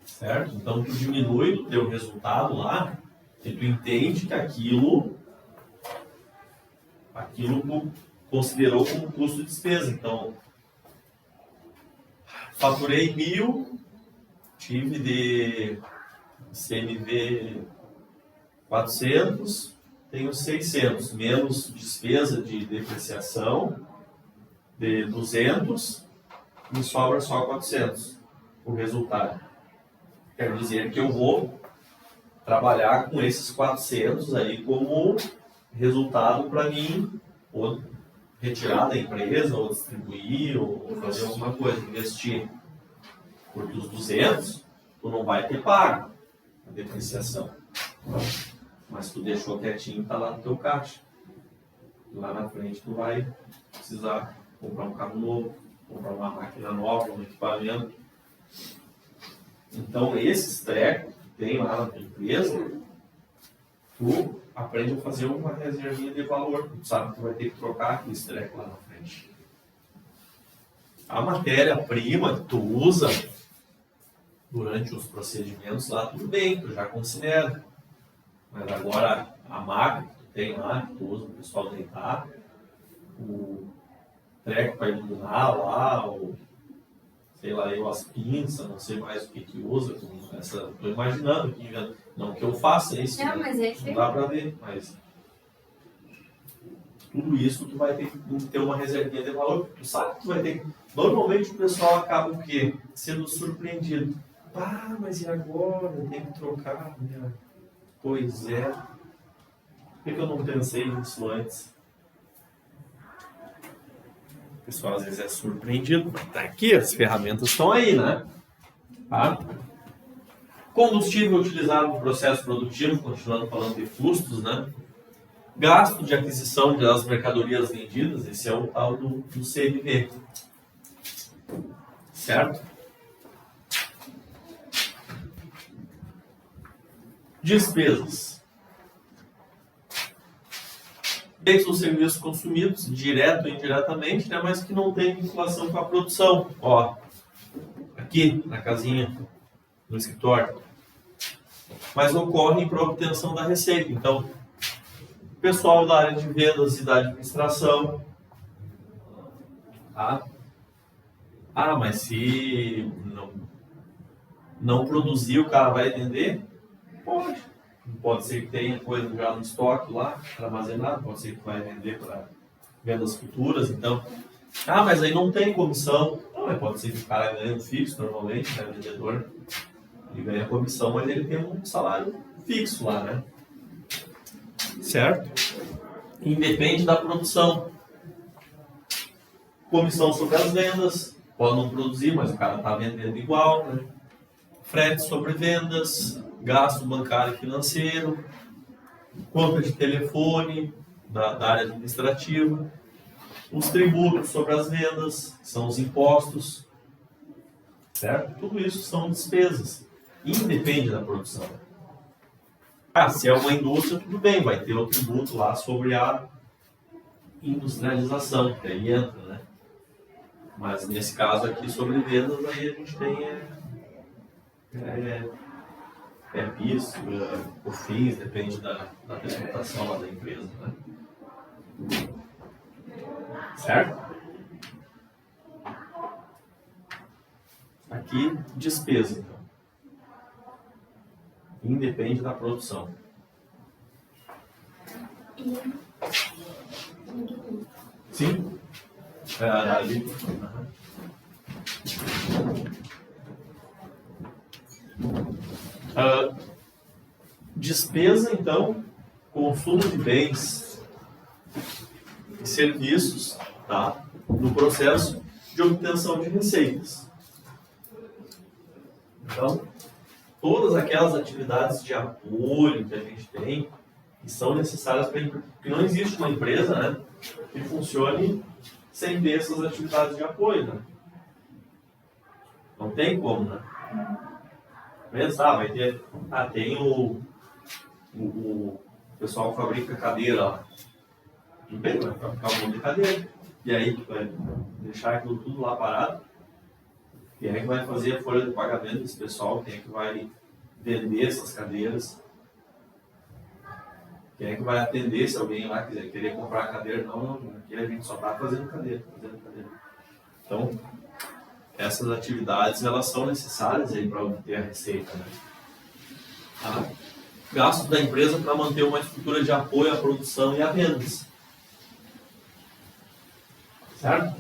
A: Certo? Então tu diminui o teu resultado lá e tu entende que aquilo tu considerou como custo de despesa. Então, faturei 1.000, tive de CMV 400, tenho 600, menos despesa de depreciação de 200, me sobra só 400 o resultado. Quer dizer que eu vou trabalhar com esses 400 aí como resultado para mim, ou retirar da empresa, ou distribuir, ou fazer alguma coisa, investir. Porque os 200, tu não vai ter pago a depreciação. Mas tu deixou quietinho, tá lá no teu caixa. Lá na frente tu vai precisar comprar um carro novo, comprar uma máquina nova, um equipamento. Então esses trecos que tem lá na tua empresa, tu aprende a fazer uma reservinha de valor. Tu sabe que tu vai ter que trocar aquele treco lá na frente. A matéria-prima que tu usa durante os procedimentos lá, tudo bem, tu já considera. Mas agora a máquina que tu tem lá, que tu usa o pessoal deitar, o treco para iluminar lá, ou sei lá, as pinças, não sei mais o que usa. Estou imaginando aqui, não que eu faça isso,
D: Não, mas é
A: não dá para ver, mas tudo isso tu vai ter que ter uma reservinha de valor. Tu sabe que tu vai ter que... Normalmente o pessoal acaba o quê? Sendo surpreendido. Ah, mas e agora? Eu tenho que trocar, né? Pois é. Por que eu não pensei nisso antes? O pessoal às vezes é surpreendido. Tá aqui, as ferramentas estão aí, né? Tá? Combustível utilizado no processo produtivo, continuando falando de custos, né? Gasto de aquisição das mercadorias vendidas, esse é o tal do CMV. Certo? Despesas. Bens ou serviços consumidos, direto ou indiretamente, né, mas que não tem vinculação com a produção. Ó, aqui na casinha, no escritório. Mas ocorrem para obtenção da receita. Então, pessoal da área de vendas e da administração. Tá? Ah, mas se não produzir, o cara vai vender? Pode. Pode ser que tenha coisa já no estoque lá, armazenado, pode ser que vai vender para vendas futuras, então. Ah, mas aí não tem comissão. Não, mas pode ser que o cara ganhe um fixo, normalmente, né, vendedor. Ele ganha comissão, mas ele tem um salário fixo lá, né? Certo? Independe da produção. Comissão sobre as vendas, pode não produzir, mas o cara está vendendo igual, né? Frete sobre vendas, gasto bancário e financeiro, conta de telefone da área administrativa, os tributos sobre as vendas, que são os impostos, certo? Tudo isso são despesas, independe da produção. Ah, se é uma indústria, tudo bem, vai ter o tributo lá sobre a industrialização, que aí entra, né? Mas nesse caso aqui, sobre vendas, aí a gente tem PIS, COFINS, depende da tributação lá da empresa, né? Certo? Aqui, despesa, então. Independe da produção. Sim? Ali. Despesa, então, consumo de bens e serviços, tá? No processo de obtenção de receitas. Então, todas aquelas atividades de apoio que a gente tem, que são necessárias para porque não existe uma empresa, né, que funcione sem ter essas atividades de apoio, né? Não tem como, né? Pensar, vai ter. Ah, tem o pessoal que fabrica cadeira lá. Tudo bem, vai fabricar um monte de cadeira. E aí vai deixar aquilo tudo lá parado. Quem é que vai fazer a folha de pagamento desse pessoal? Quem é que vai vender essas cadeiras? Quem é que vai atender se alguém lá quiser querer comprar a cadeira? Não, aqui a gente só está fazendo cadeira. Então, essas atividades, elas são necessárias aí para obter a receita, né? Tá? Gastos da empresa para manter uma estrutura de apoio à produção e à vendas. Certo?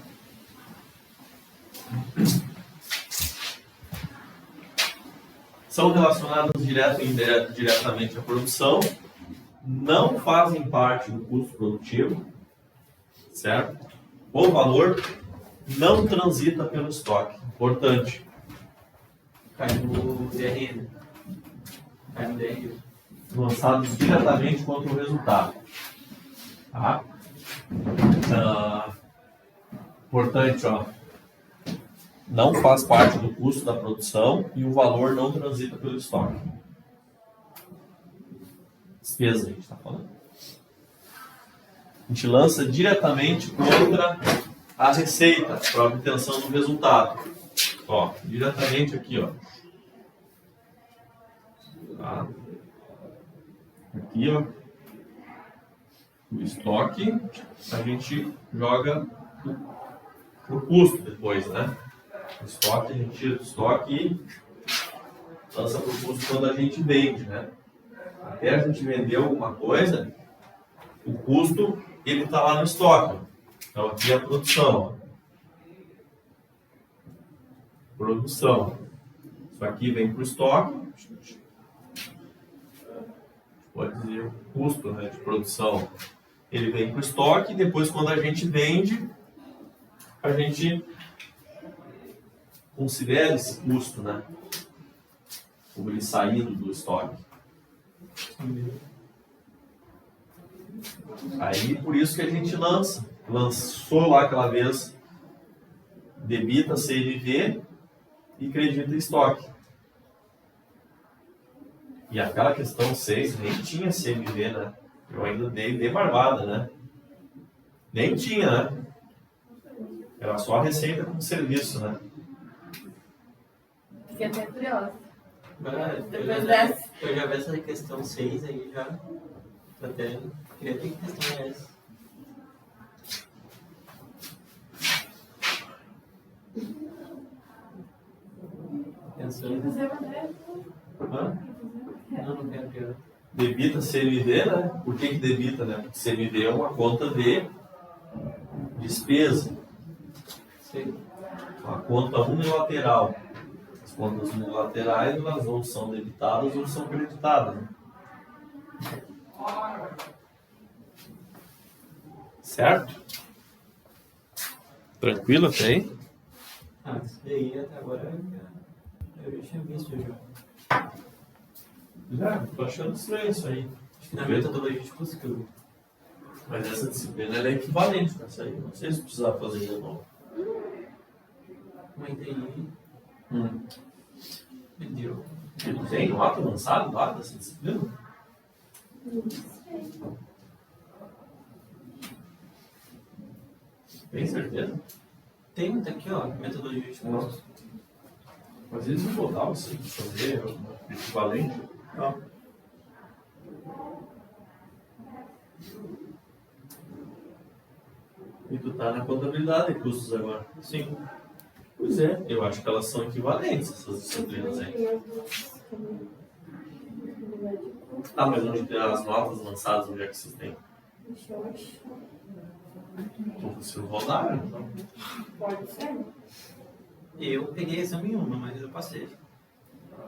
A: São relacionados direto e diretamente à produção, não fazem parte do custo produtivo, certo? O valor não transita pelo estoque. Importante.
C: Cai no DRM. Cai no DRM.
A: Lançados diretamente contra o resultado. Tá? Importante, ó. Não faz parte do custo da produção e o valor não transita pelo estoque. Despesa, a gente está falando. A gente lança diretamente contra a receita para obtenção do resultado. Ó, diretamente aqui, ó. Tá. Aqui, ó. O estoque, a gente joga o custo depois, né? O estoque, a gente tira do estoque e lança para o custo quando a gente vende, né? Até a gente vender alguma coisa, o custo, ele está lá no estoque. Então aqui é a produção. Produção. Isso aqui vem para o estoque. Pode dizer o custo, né, de produção. Ele vem para o estoque e depois, quando a gente vende, a gente considera esse custo, né? Como ele saindo do estoque. Aí, por isso que a gente lançou lá aquela vez, debita CMV e credita estoque. E aquela questão 6 nem tinha CMV, né? Eu ainda dei barbada, né? Nem tinha, né? Era só a receita como serviço, né?
D: Fiquei até curiosa.
C: Eu já vi essa questão 6 aí já. Até queria ter que questão é essa. Pensando. Hã? Não quero pior.
A: Debita CMV, né? Por que debita, né? Porque CMV é uma conta de despesa.
C: Sim.
A: Uma conta unilateral. As contas unilaterais, elas ou são debitadas ou são creditadas, né? Certo? Tranquilo até aí?
C: Isso daí até agora eu já tinha visto já.
A: Já, tô achando estranho isso aí.
C: Acho que na metodologia de custo que eu vi.
A: Mas essa disciplina ela é equivalente com essa aí. Não sei se precisar fazer de novo.
C: Mas daí me deu.
A: Ele tem nota lançado lá dessa disciplina?
D: Não sei.
A: Tem certeza?
C: Tem, tá aqui ó, metodologia de custo.
A: Mas eles não botavam isso de fazer equivalente? Não. E tu tá na contabilidade de custos agora?
C: Sim.
A: Pois é, eu acho que elas são equivalentes, essas disciplinas aí. Ah, mas onde tem as notas lançadas, onde é que vocês têm?
B: Deixa eu achar.
A: Então vocês rodaram, então.
B: Pode ser?
C: Eu peguei essa em uma, mas eu passei.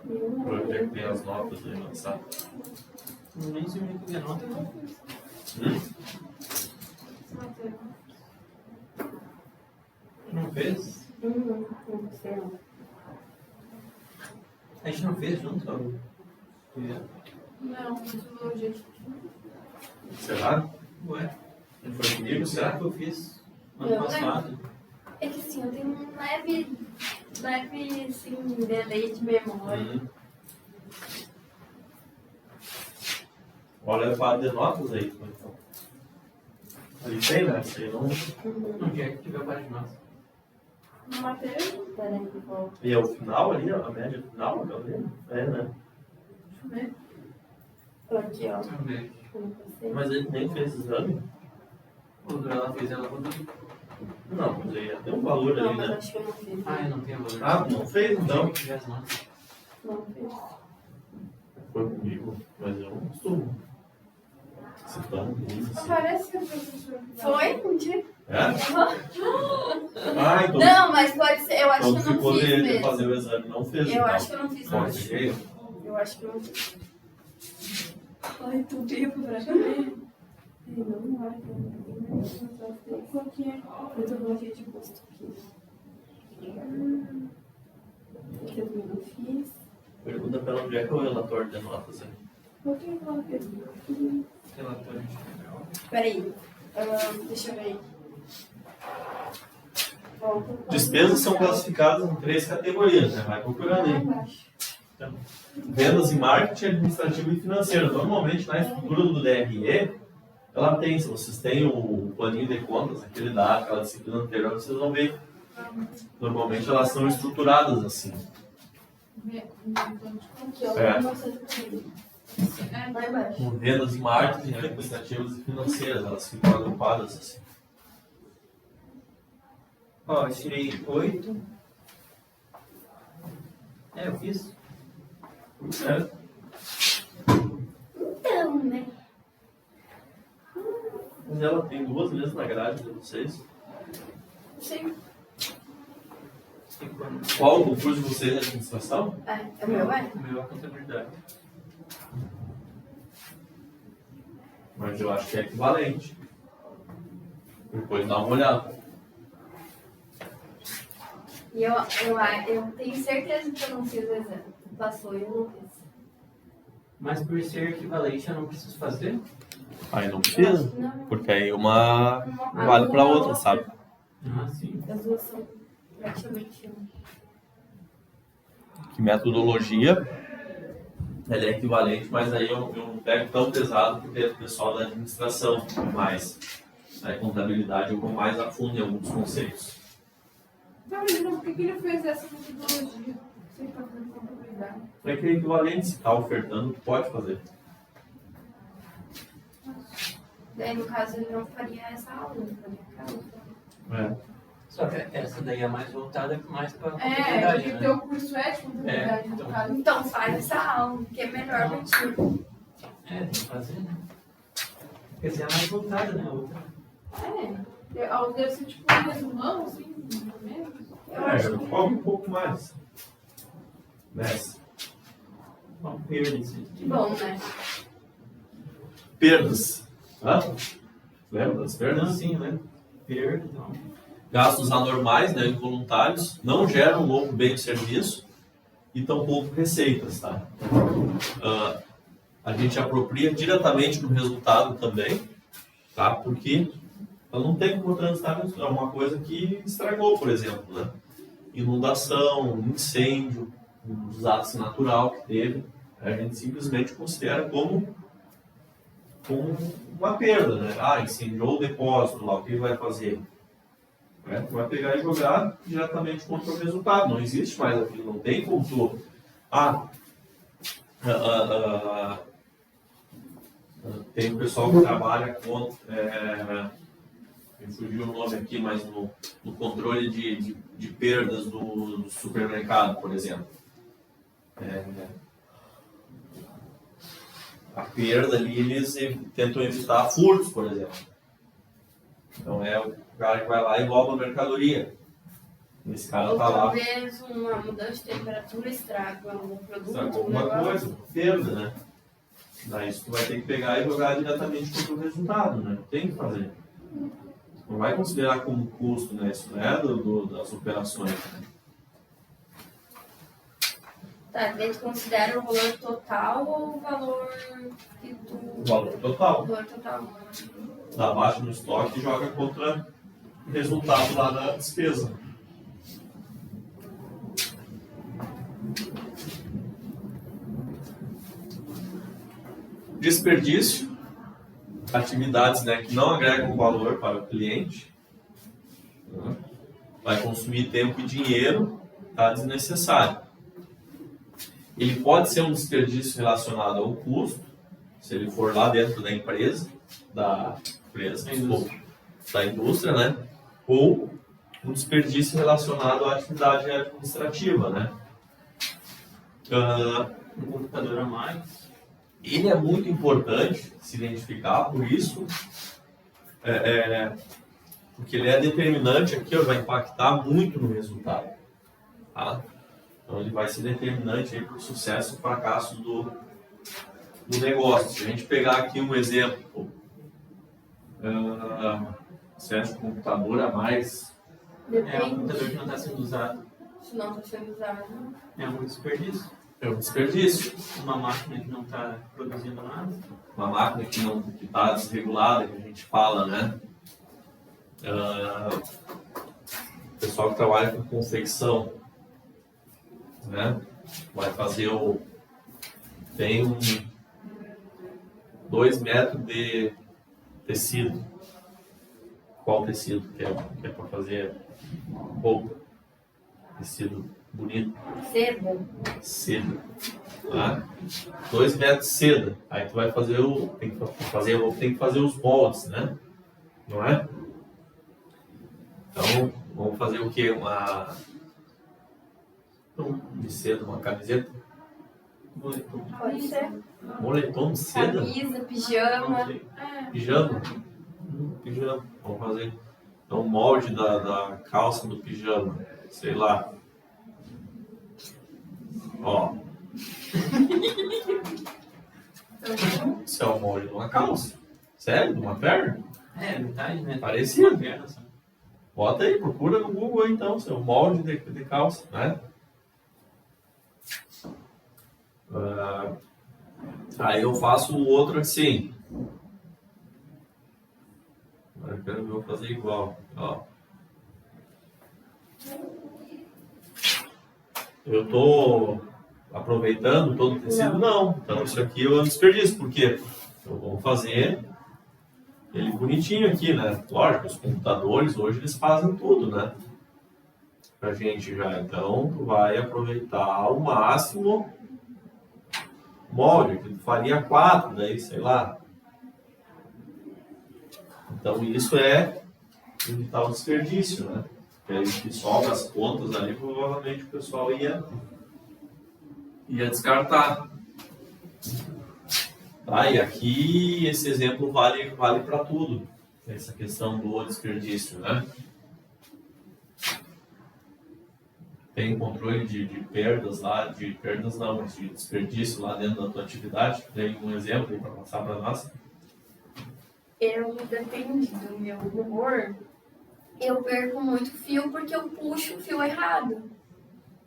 A: Onde é que tem as notas aí lançadas?
C: Nem sei onde é que eu nota. Não fez?
B: Não sei não.
C: A gente não fez junto, ó.
B: Não, metodologia de
A: Será?
C: Ué,
A: Não foi comigo,
C: será
A: será?
C: que eu fiz
D: Eu
C: ano
D: lembro.
C: passado?
D: É que assim, eu tenho um leve assim, delay de memória.
A: Olha a quadra de notas aí, então. Ali tem, né? Isso aí não...
C: Não quer que tiver várias notas.
B: uma matéria.
D: Peraí, que eu vou.
A: E é o final ali, a média final, galera? É, né?
B: Deixa eu ver.
D: Aqui, ó.
C: Também.
D: Eu não passei.
A: Mas ele nem fez exame?
C: Quando ela fez, ela contou.
A: Não, mas aí tem um valor
D: Não,
A: ali,
D: mas
A: né?
D: acho que eu não fiz.
C: Ah, eu não tenho valor.
A: Ah, não fez então?
C: Não tivesse notas.
D: Não fiz.
A: Foi comigo, mas eu não costumo. Se dá um isso assim.
B: Aparece o professor.
D: Foi um dia?
A: É? Ah, então.
D: Não, mas pode ser. Eu acho
A: Então
D: que eu não
A: ficou
D: fiz
A: de
D: mesmo.
A: fazer o exame, não fez.
D: Eu
A: então.
D: acho que eu não fiz
A: Não,
D: mesmo.
A: cheguei.
D: Eu acho que eu não fiz.
B: Ai, tô vivo pra comer. Não vai, qual que é? Metodologia de custo aqui. Que eu também não fiz.
A: Pergunta pra ela onde é que é o relatório de notas aí.
B: Qual que é aquela pergunta?
C: Relatório geral.
D: Peraí. Deixa eu ver. Volta.
A: Despesas são classificadas em 3 categorias, né? Vai procurando aí. Então, vendas e marketing, administrativo e financeiro. Normalmente, na estrutura do DRE, ela tem, se vocês têm o planinho de contas, aquele da aquela disciplina anterior, vocês vão ver. Normalmente, elas são estruturadas assim.
D: Aqui, ó.
A: É.
D: Lá embaixo.
A: Com vendas e marketing, administrativas e financeiras, elas ficam agrupadas assim.
C: Ó, eu tirei 8. É, eu fiz.
A: Certo?
D: Então, né?
A: Mas ela tem 2 vezes na grade de vocês.
B: Sim.
C: 5 anos.
A: Qual o concurso de vocês de administração?
D: É o meu, é?
C: O meu é contabilidade.
A: Mas eu acho que é equivalente. Depois dá uma olhada.
D: E eu tenho certeza que eu não fiz o exame. Passou e eu não fiz.
C: Mas por ser equivalente, eu não preciso fazer?
A: Aí não precisa.
D: Não.
A: Porque aí uma vale para outra, sabe?
C: Ah, sim.
D: As duas são praticamente
A: Que metodologia ela é equivalente, mas aí eu não pego tão pesado porque o pessoal da administração mais. A contabilidade eu vou mais a fundo em alguns conceitos.
B: Tá, mas então por que ele fez essa metodologia? Você está fazendo contabilidade.
A: É que é equivalente, se está ofertando, pode fazer.
D: Daí, no caso, ele não faria essa aula, ele faria aquela.
A: É.
C: Só que essa daí é mais voltada mais para
B: É,
C: contabilidade,
B: porque
C: né?
B: teu curso é de contabilidade, no
C: então.
B: caso.
D: Então, faz essa aula, que é melhor pra ti.
C: Tem que fazer, né? Quer dizer, é mais voltada, né? A outra.
B: Deve ser tipo um resumão, assim, mais ou menos.
D: Eu acho que
A: Cobra um pouco mais. Nessa.
C: Bom, perdas.
D: bom, né?
A: Perdas. Lembra das
C: Não,
A: perdas?
C: sim, né? Perda, então.
A: Gastos anormais, né, involuntários, não geram novo bem de serviço e tampouco receitas, tá? A gente apropria diretamente no resultado também, tá? Porque ela não tem como transitar uma coisa que estragou, por exemplo, né? Inundação, incêndio, um desastre natural que teve, a gente simplesmente considera como uma perda, né? Incendiou o depósito lá, o que ele vai fazer? Vai pegar e jogar diretamente contra o resultado. Não existe mais aquilo, não tem como tu... tem um pessoal que trabalha com... me fugiu o nome aqui, mas no controle de perdas do supermercado, por exemplo. A perda ali, eles tentam evitar furtos, por exemplo. Então é o cara que vai lá e rouba a mercadoria. Esse cara
D: Ou
A: tá lá,
D: talvez uma mudança de temperatura estraga algum produto.
A: estragou alguma coisa, perda, né? Daí isso tu vai ter que pegar e jogar diretamente contra o resultado, né? Tem que fazer. Não vai considerar como custo, né? Isso não é das operações, né?
D: Tá, daí tu considera o valor total ou o valor que tu...
A: O valor total.
D: O valor total.
A: Dá baixo no estoque e joga contra o resultado lá da despesa. Desperdício, atividades, né, que não agregam valor para o cliente, né? Vai consumir tempo e dinheiro, tá desnecessário. Ele pode ser um desperdício relacionado ao custo, se ele for lá dentro da empresa, da indústria, né? Ou um desperdício relacionado à atividade administrativa, né?
C: Um computador a mais.
A: Ele é muito importante se identificar, por isso, porque ele é determinante aqui, vai impactar muito no resultado, tá? Então ele vai ser determinante para o sucesso e fracasso do negócio. Se a gente pegar aqui um exemplo, acesso de computador a mais,
C: Um
D: Depende.
C: computador que não está sendo usado.
D: Se não está sendo usado.
C: É um desperdício.
A: é um desperdício.
C: Uma máquina que não está produzindo nada.
A: Uma máquina que está desregulada, que a gente fala, né? O pessoal que trabalha com confecção, né? Vai fazer tem 2 metros de tecido. Qual tecido que é para fazer roupa? Tecido bonito. Seda. Tá? 2 metros de seda. Aí tu vai fazer tem que fazer os moldes, né? Não é? Então, vamos fazer o quê? De seda, uma camiseta?
D: Pode ser.
A: Moletom de seda?
D: Camisa, pijama.
A: Pijama? Pijama. Vamos fazer então, o molde da calça do pijama. Sei lá. Ó. Isso é o molde de uma calça. Sério? De uma perna?
C: É, metade, né?
A: Parecido.
C: Uma perna só.
A: Bota aí, procura no Google aí, então, seu molde de calça, né? Aí eu faço o outro assim. Agora eu quero ver eu fazer igual. Ó. Eu tô aproveitando todo o tecido? Não. Então isso aqui eu desperdício, porque eu vou fazer ele bonitinho aqui, né? Lógico, os computadores hoje eles fazem tudo, né? Pra gente já. Então tu vai aproveitar ao máximo molde, que tu faria 4, daí sei lá. Então isso é evitar o desperdício, né? Porque aí que sobra as pontas ali, provavelmente o pessoal ia descartar. Tá, e aqui esse exemplo vale para tudo, essa questão do desperdício, né? Tem controle de perdas lá, de perdas não, mas de desperdício lá dentro da tua atividade. Tem um exemplo aí para passar para nós?
D: Eu, depende do meu humor, eu perco muito fio porque eu puxo o fio errado.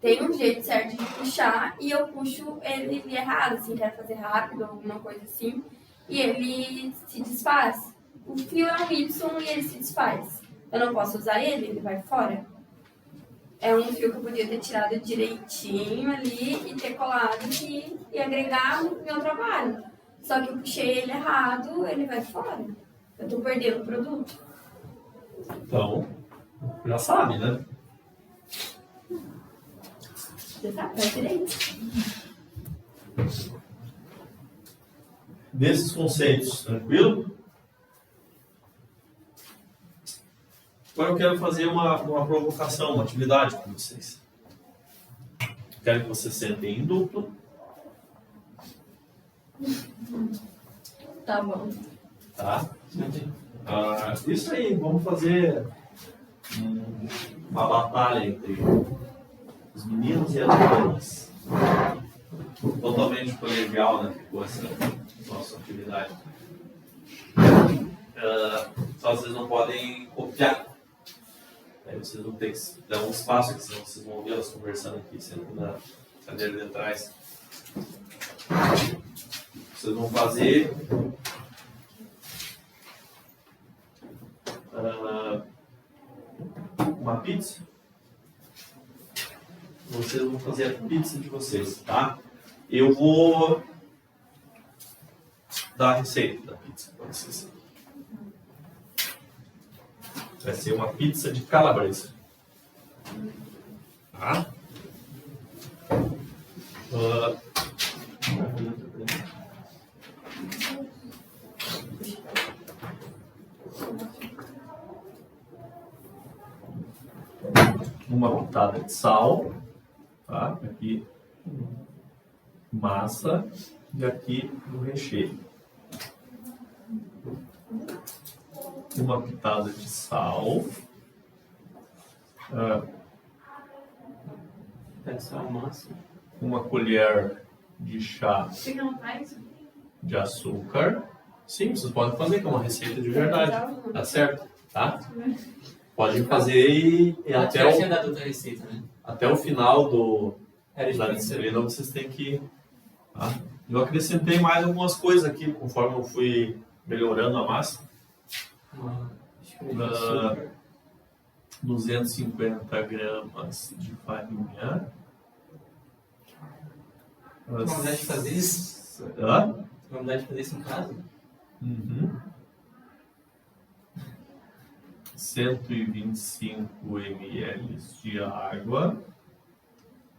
D: Tem um jeito certo de puxar e eu puxo ele errado, assim, quero fazer rápido, alguma coisa assim, e ele se desfaz. O fio é um Y e ele se desfaz. Eu não posso usar ele vai fora. É um fio que eu podia ter tirado direitinho ali e ter colado e agregar no meu trabalho. Só que eu puxei ele errado, ele vai fora. Eu tô perdendo o produto.
A: Então, já sabe, né?
D: Você sabe, vai direito.
A: Desses conceitos, tranquilo? Agora eu quero fazer uma provocação, uma atividade com vocês. Quero que vocês sentem em duplo.
D: Tá bom.
A: Tá? Isso aí, vamos fazer uma batalha entre os meninos e as meninas. Totalmente colegial, né? Ficou essa nossa atividade. Só vocês não podem copiar. Aí vocês vão ter que dar um espaço aqui, senão vocês vão ouvir elas conversando aqui, sendo na cadeira de trás. Vocês vão fazer uma pizza. Vocês vão fazer a pizza de vocês, tá? Eu vou dar a receita da pizza para vocês. Vai ser uma pizza de calabresa. Tá? Uma pitada de sal, tá? Aqui massa e aqui no recheio. Uma pitada de sal.
C: Massa.
A: Uma colher de chá
B: Você não faz?
A: de açúcar. Sim, vocês podem fazer, que é uma receita de verdade. Tá certo? Tá? Pode fazer e até o final da disciplina vocês têm que... Tá? Eu acrescentei mais algumas coisas aqui, conforme eu fui melhorando a massa. 250 gramas de farinha.
C: Vamos dar de fazer isso? Vamos dar de fazer isso em casa?
A: Uhum. 125 ml de água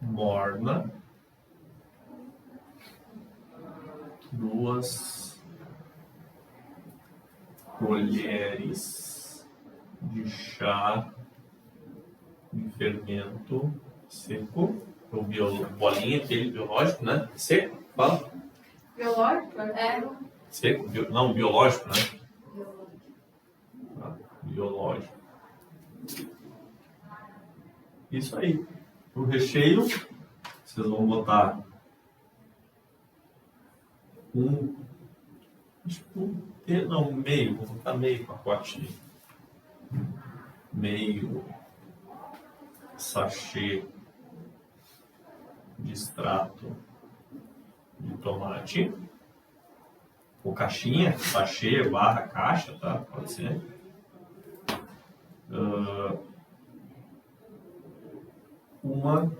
A: morna. 2 colheres de chá de fermento seco, o bolinha, aquele biológico, né? Seco, fala.
B: Biológico?
A: Seco, não, biológico, né? Biológico. Isso aí. O recheio, vocês Vocês vão botar meio, vou botar meio pacote de meio sachê de extrato de tomate, ou caixinha, sachê barra caixa, tá? Pode ser. Uma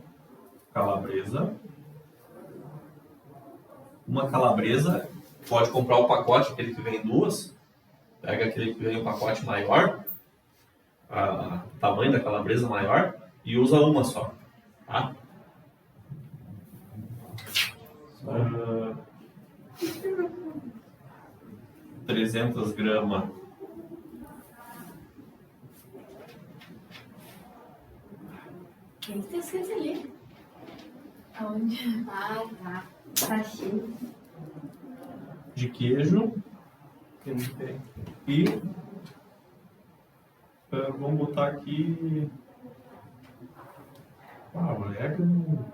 A: calabresa, pode comprar o pacote, aquele que vem duas, pega aquele que vem um pacote maior, o tamanho da calabresa maior, e usa uma só, tá? 300 gramas
D: Quem que tá escrito ali?
B: Aonde?
D: Ah, tá. Tá cheio.
A: de queijo e vamos botar aqui orégano.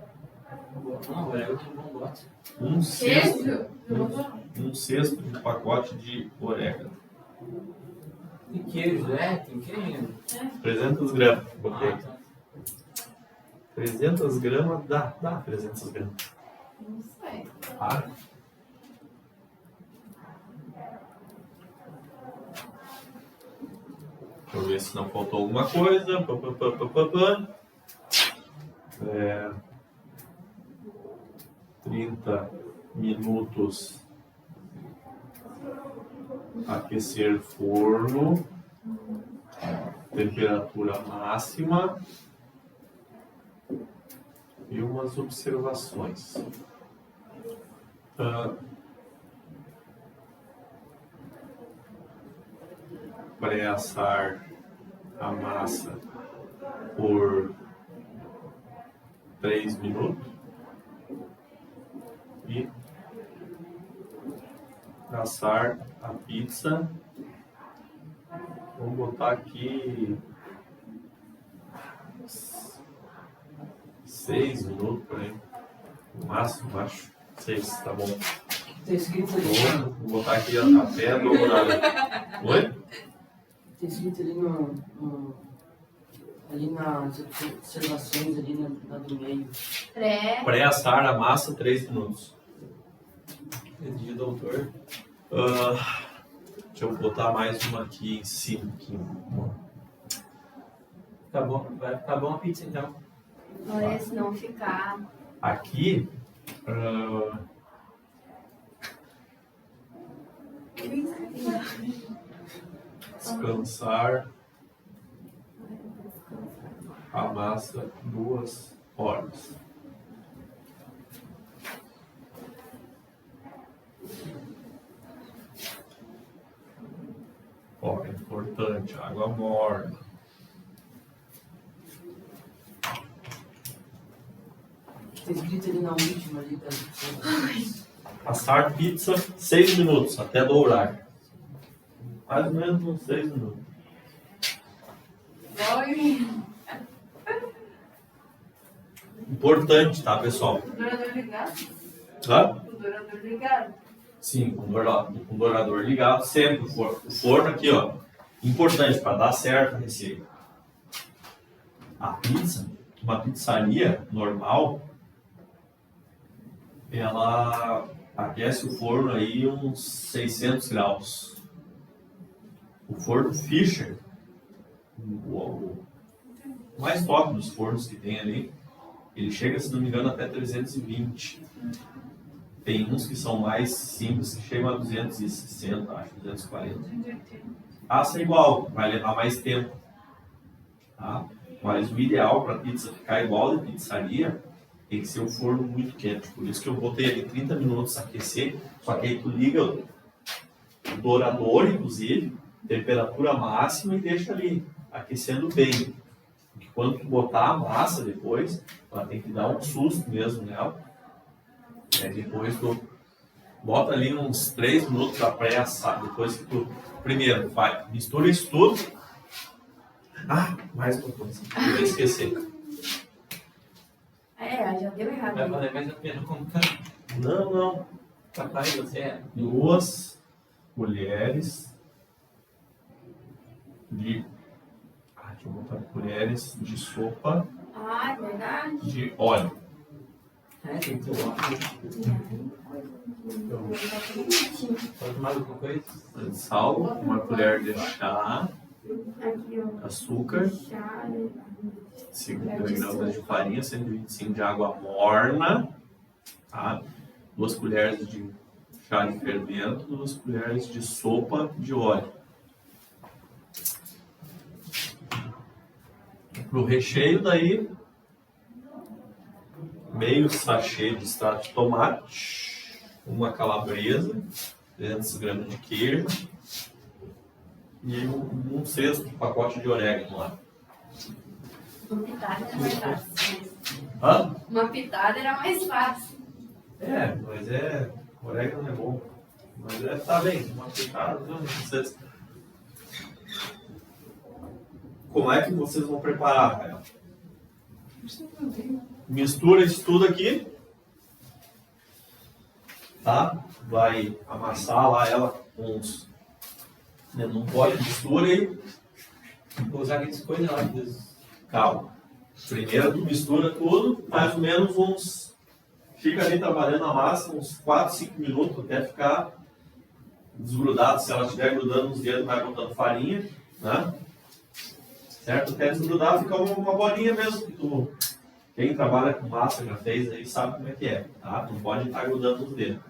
C: Não, orégano tem bom gosto.
A: Um cesto
B: Queijo?
A: de pacote de orégano.
C: Tem queijo, tem queijo.
A: 300 gramas. Botei.
C: Ah, tá.
A: 300 gramas dá 300 gramas.
B: Não sei.
A: Tá? Deixa eu ver se não faltou alguma coisa. 30 minutos aquecer forno, temperatura máxima e umas observações. Pré-assar a massa por 3 minutos e assar a pizza. Vamos botar aqui 6 minutos por aí, no máximo, acho. 6, tá bom.
C: Tá escrito ali.
A: Vou botar aqui até dobrada. Oi?
C: Tá escrito ali ali nas observações ali na do meio.
A: Pré-assar a massa 3 minutos.
C: De doutor.
A: Deixa eu botar mais uma aqui em cima.
C: Tá bom, vai ficar bom a pizza então.
D: Olha, se não ficar.
A: Aqui, descansar a massa 2 horas. Ó, é importante, água morna.
C: Tá escrito ali na última ali.
A: Assar pizza 6 minutos, até dourar. Mais ou menos uns 6 minutos.
B: Oi.
A: Importante, tá, pessoal?
B: O dourador ligado?
A: Hã?
B: O dourador ligado?
A: Sim, com o dourador ligado, sempre o forno aqui, ó. Importante para dar certo a receita. A pizza, uma pizzaria normal, ela aquece o forno aí uns 600 graus. O forno Fischer, o mais top dos fornos que tem ali, ele chega, se não me engano, até 320. Tem uns que são mais simples, que chegam a 260, acho, 240.
B: 280.
A: Assa igual, vai levar mais tempo. Tá? Mas o ideal para a pizza ficar igual de pizzaria tem que ser um forno muito quente. Por isso que eu botei ali 30 minutos a aquecer, só que aí tu liga o dourador, inclusive, temperatura máxima e deixa ali, aquecendo bem. Porque quando tu botar a massa depois, ela tem que dar um susto mesmo nela. Depois tu bota ali uns 3 minutos para pré-assar. Depois que tu, primeiro, mistura isso tudo. Mais uma coisa, eu ia esquecer.
D: já deu errado.
C: Vai valer mais a pena comprar.
A: Não.
C: Capaz, você é.
A: 2 colheres de... deixa eu botar colheres de sopa
D: Ah, é verdade.
A: de óleo.
C: É, tem que ter o óculos. Pode tomar alguma coisa?
A: Sal, 1 colher de chá,
D: Aqui, ó.
A: açúcar,
D: Chá.
A: 50 gramas de farinha, 125 de água morna, tá? 2 colheres de chá de fermento, 2 colheres de sopa de óleo. Para o recheio, daí, meio sachê de extrato de tomate, uma calabresa, 300 gramas de queijo e um cesto de pacote de orégano lá.
D: Uma pitada era mais fácil.
A: Hã?
D: Uma pitada era mais fácil.
A: Mas o orégano é bom. Mas tá bem, uma pitada, não precisa. Como é que vocês vão preparar, Rael? Mistura isso tudo aqui, tá? Vai amassar lá ela com uns... Não pode, mistura aí.
C: Vou usar aquelas coisas lá.
A: Calma. Primeiro tu mistura tudo, mais ou menos uns... Fica ali trabalhando a massa uns 4, 5 minutos até ficar desgrudado. Se ela estiver grudando nos dedos, vai botando farinha, né? Certo? Até desgrudar, fica uma bolinha mesmo que tu... Quem trabalha com massa já fez aí sabe como é que é, tá? Não pode estar grudando nos dedos.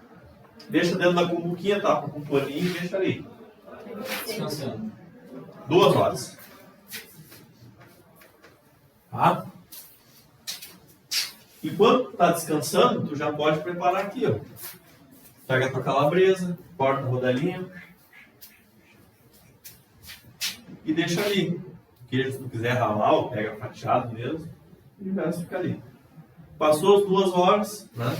A: Deixa dentro da cumbuquinha, tapa com um paninho e deixa ali.
C: Descansando.
A: 2 horas. Tá? Enquanto tu tá descansando, tu já pode preparar aqui, ó. Pega a tua calabresa, corta a rodelinha e deixa ali. Queijo, se tu quiser ralar, ou pega fatiado mesmo. E o resto fica ali. Passou as 2 horas, né?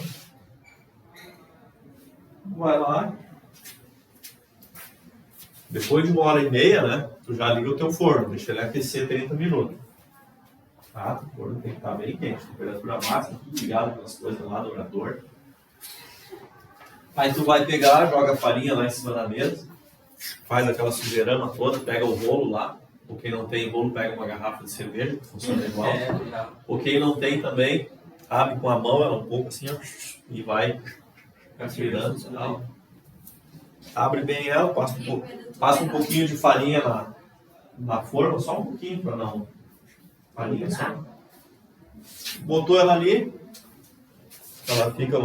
A: Vai lá. Depois de 1h30, né? Tu já liga o teu forno, deixa ele aquecer 30 minutos. Tá? O forno tem que estar bem quente, temperatura máxima, tudo ligado com as coisas lá do radiador. Aí tu vai pegar, joga a farinha lá em cima da mesa, faz aquela sujeirama toda, pega o rolo lá. Ou quem não tem rolo, pega uma garrafa de cerveja, que funciona igual. Ou quem não tem também, abre com a mão, ela um pouco assim, ó, e vai virando. Abre bem ela, passa um pouquinho de farinha na forma, só um pouquinho para não... Farinha só. Botou ela ali, ela fica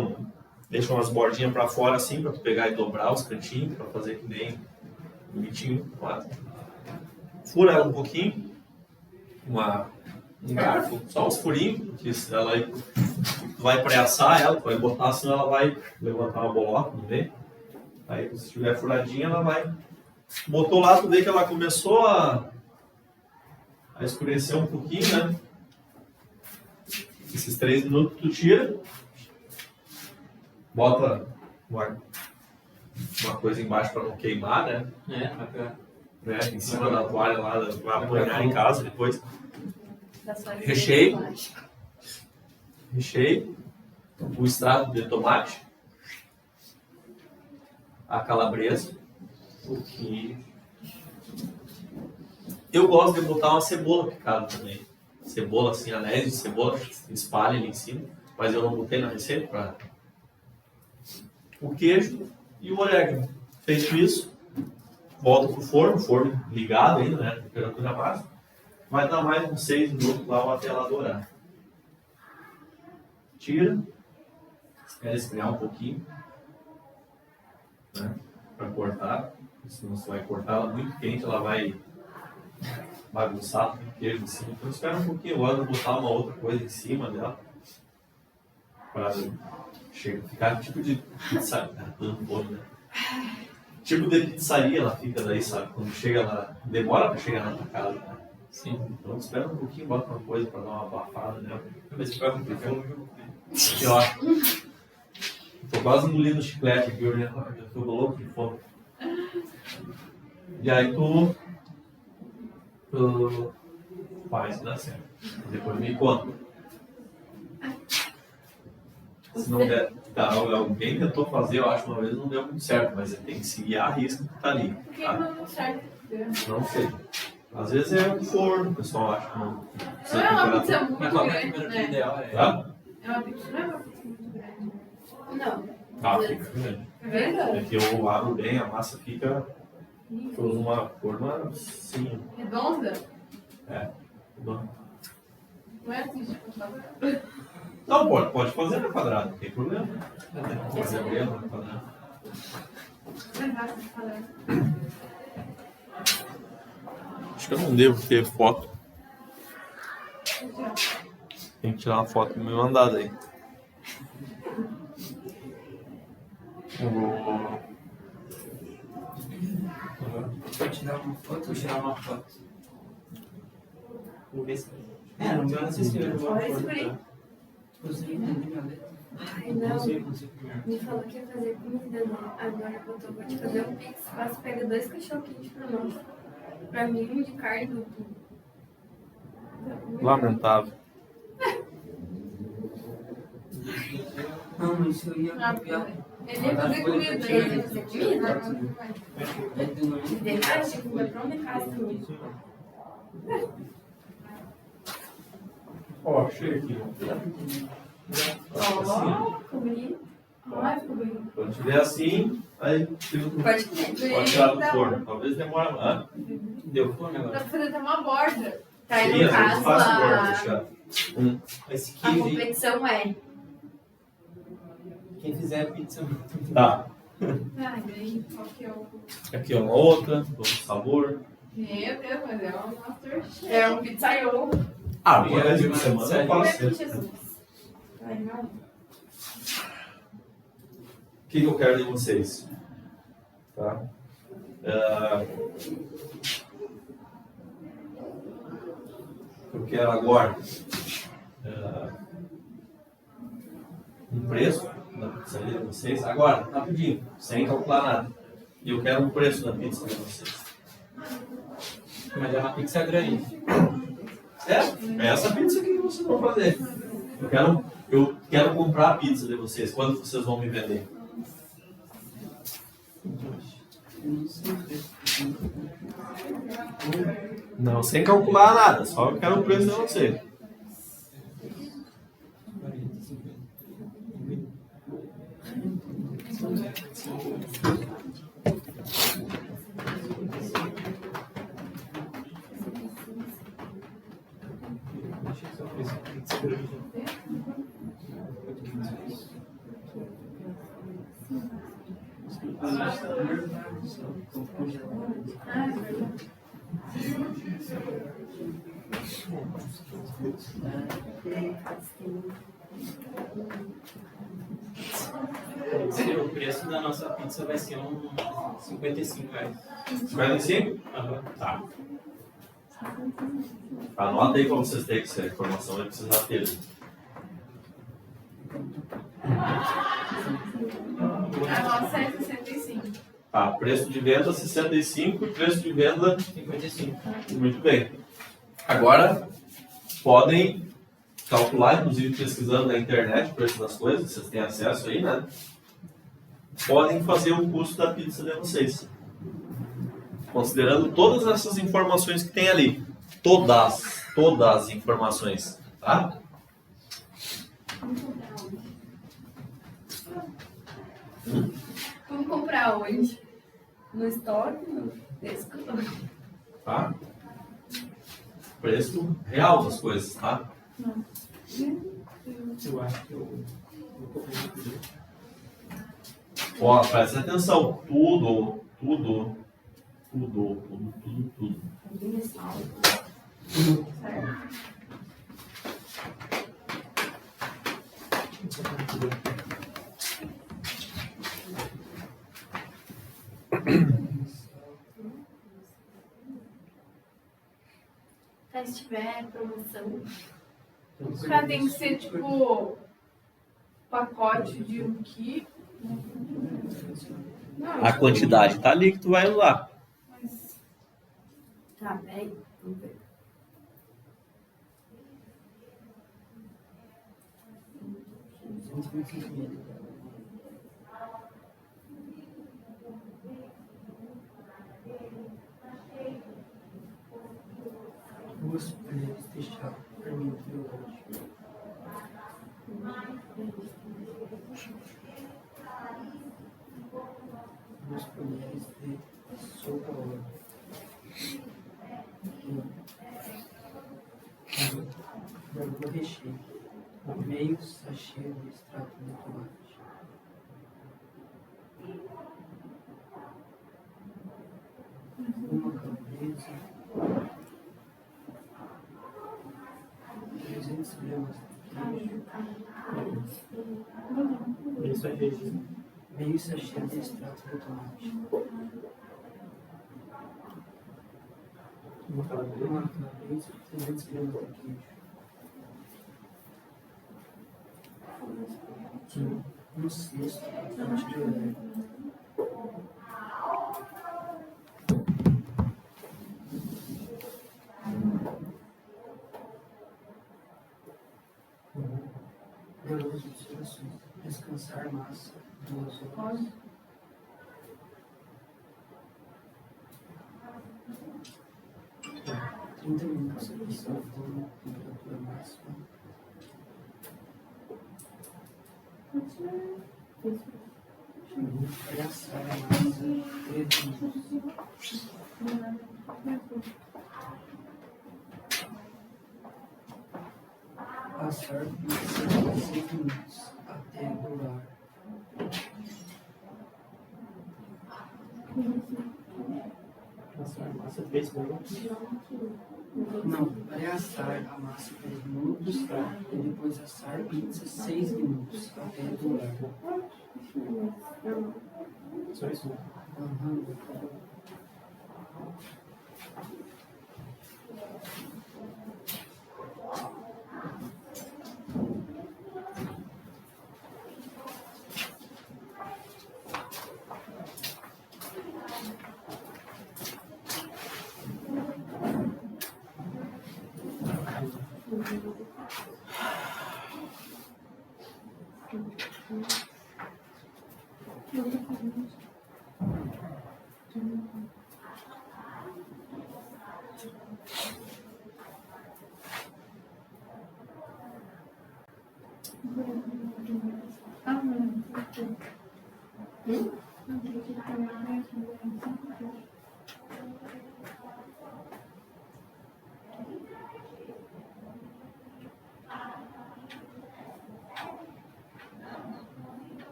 A: deixa umas bordinhas para fora assim, para tu pegar e dobrar os cantinhos, para fazer que nem bonitinho. Fura ela um pouquinho, um garfo, só uns furinhos, que ela vai pré-assar ela, tu vai botar, senão ela vai levantar uma bolota no meio. Aí se estiver furadinha, ela vai... Botou lá, tu vê que ela começou a escurecer um pouquinho, né? Esses 3 minutos tu tira, bota uma coisa embaixo para não queimar, né? Em cima da toalha lá, vai apanhar em casa depois. Recheio, o extrato de tomate, a calabresa, o queijo. Eu gosto de botar uma cebola picada também. Cebola, assim, anéis de cebola, espalha ali em cima. Mas eu não botei na receita para... O queijo e o orégano. Feito isso, volta pro forno ligado ainda, né? Temperatura máxima. Vai dar mais uns 6 minutos lá até ela dourar. Tira. Espera esfriar um pouquinho. Né? Para cortar. Senão você vai cortar ela muito quente, ela vai bagunçar o queijo em cima. Então espera um pouquinho, eu gosto de botar uma outra coisa em cima dela. Para ficar tipo de pizzaria, né? Tipo de pizzaria ela fica daí, sabe? Quando chega lá, demora para chegar na tua casa, né? Sim. Então espera um pouquinho, bota uma coisa para dar uma abafada nela. Mas espera um pouquinho. E ó, tô quase engolindo o chiclete aqui, eu tô louco de fome. E aí tu faz, dá certo. Depois me conta. Se não der, tá, alguém tentou fazer, eu acho, uma vez não deu muito certo, mas tem que seguir a risca que tá ali.
B: Por que
A: Tá?
B: não deu certo?
A: Não sei. Às vezes é o forno, o pessoal acha que não.
B: Não é uma pizza muito
C: Mas qual é a
B: grande,
C: temperatura
B: né?
C: ideal?
A: Tá?
B: É uma pizza, não é uma pizza muito grande.
D: Não.
A: Tá, fica grande.
B: É verdade?
A: É que eu abro bem, a massa fica. Eu uso uma forma assim.
B: Redonda?
A: É.
B: Não é assim, tipo, quadrada.
A: Não, pode fazer na quadrada, não tem problema. Pode fazer na quadrada.
B: Não é fácil de falar.
A: Acho que eu não devo ter foto. Tem que tirar uma foto do meu mandado aí. Eu vou.
C: Vou tirar uma foto, vou tirar uma foto. Vou ver se. É, não vai assistir, eu vou
D: Olha esse guri.
C: Consegui, né?
D: Ai, não.
C: Consigo.
D: Me falou que ia fazer comida, né? Agora botou, vou te fazer um pix. Faço, pega 2 cachorro quente pra nós. Pra mim, um de carne duplo.
A: Lamentável.
C: Não, isso eu ia copiar.
B: Ele ia fazer comida.
D: Ele ia fazer comida?
C: Aí tem uma-
D: De casa, tipo, vai pra onde casa também.
A: Ó, achei aqui.
D: Ó, ficou bonito.
B: Ai, ficou bonito.
A: Quando tiver assim, aí tira do-
D: Pode comer.
A: pode tirar do forno. Talvez demore mais.
C: Deu fome
B: Dá
C: agora.
B: pra fazer até uma borda.
D: Tá aí
A: Sim,
D: no
A: às vezes
D: caso,
A: faço forno,
D: a
A: deixar.
C: Esse
D: a
C: queijo aí,
D: competição é.
C: quem fizer a pizza.
A: Tá.
B: Ai, bem, qual que é o...
A: Aqui é uma outra, outro sabor.
B: Meu Deus, mas é um Masterchef.
D: É um pizzaiolo.
A: Ah,
C: uma
A: vez
C: vez
A: por
C: por
A: semana eu
C: semana.
A: faço.
D: Meu Jesus. Ai, não.
A: O que eu quero de vocês? Tá? Eu quero agora um preço da pizzaria de vocês. Agora, rapidinho, sem calcular nada. E eu quero um preço da pizza de vocês.
C: Mas é uma pizza grande.
A: É essa pizza que vocês vão fazer. Eu quero comprar a pizza de vocês. Quando vocês vão me vender? Não, sem calcular nada. Só eu quero o preço de vocês.
C: O preço da nossa pizza vai ser uns R$55.
A: 55?
C: Aham.
A: Tá. Anota aí pra vocês terem essa informação aí pra vocês já terem.
B: A nossa é 65.
A: Tá, preço de venda 65 e preço de venda
C: 55.
A: muito bem. Agora podem calcular, inclusive pesquisando na internet o preço das coisas, vocês têm acesso aí, né? Podem fazer o custo da pizza de vocês. Considerando todas essas informações que tem ali. Todas as informações, tá?
D: Vamos comprar onde? No estoque? No Tesco?
A: Tá? Preço real das coisas, tá?
C: Eu acho que eu vou comer tudo.
A: Ó, presta atenção. Tudo.
D: Bem sal. Certo. Tá, se tiver promoção.
B: O cara tem que ser tipo pacote de 1 quilo. Não,
A: A quantidade tá ali que tu vai usar.
B: mas
D: Tá, peraí. Vamos ver.
E: Duas colheres de chá fermento hoje. Duas colheres de sopa óleo. Frango recheio. Meio sachê de extrato de tomate. Uma calabresa. 300 gramas de queijo.
C: Isso é recheio.
E: Meio sachê de extrato de tomate.
C: Uma calabresa.
E: Uma calabresa, 300 gramas de queijo. Um cesto de tomate de orégano. Depois de observações, descansar a massa 2 horas. É, 30 minutos aqui só com temperatura máxima. Vai assar a massa 3 minutos. Assar por 6 minutos até dourar.
C: Nossa, a massa 3 minutos.
E: Não, vai assar a massa 3 minutos e depois assar pizza 6 minutos até dourar.
C: Só isso.
E: Uhum.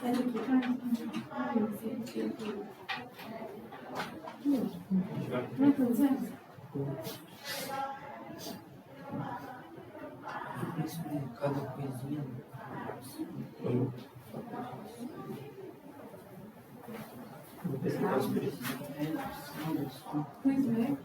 B: É daqui, tá? Não é francês?
E: Isso de cada coisinha.
C: Vou pesquisar os preços.
B: Pois é.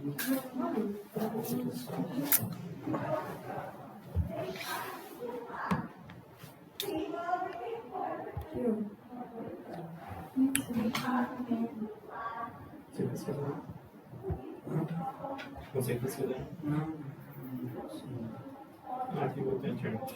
C: Você pesquisou? Consegue pesquisar?
E: Não.
C: Ah, aqui vou ter internet.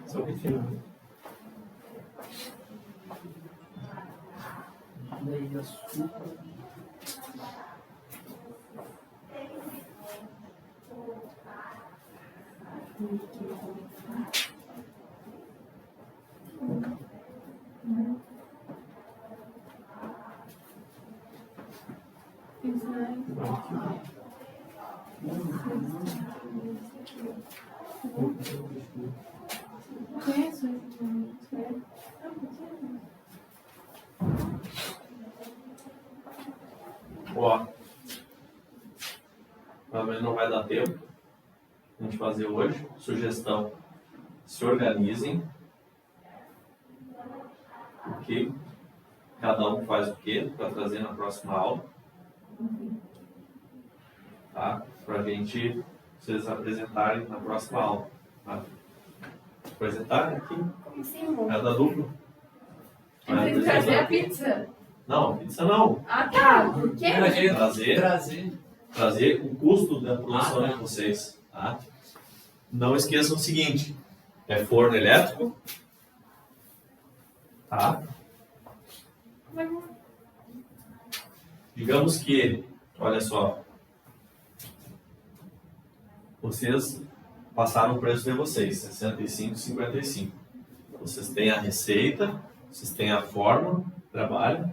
C: Só refinado.
E: Daí açúcar.
B: Conheço esse.
A: Ó, pelo menos não vai dar tempo a gente fazer hoje. Sugestão: se organizem. Ok? Cada um faz o quê para trazer na próxima aula. Tá? Para a gente vocês apresentarem na próxima aula. Tá? Apresentarem aqui,
D: Como assim, amor?
A: cada duplo. Vai
B: Tem que trazer a
A: apresentar.
B: pizza.
A: Não, pizza não.
B: Ah, tá. Por quê?
A: Trazer o custo da produção
C: Ah, tá.
A: de vocês. Tá? Não esqueçam o seguinte: é forno elétrico. Tá? Digamos que, olha só, vocês passaram o preço de vocês, R$ 65,55. Vocês têm a receita, vocês têm a forma de trabalho,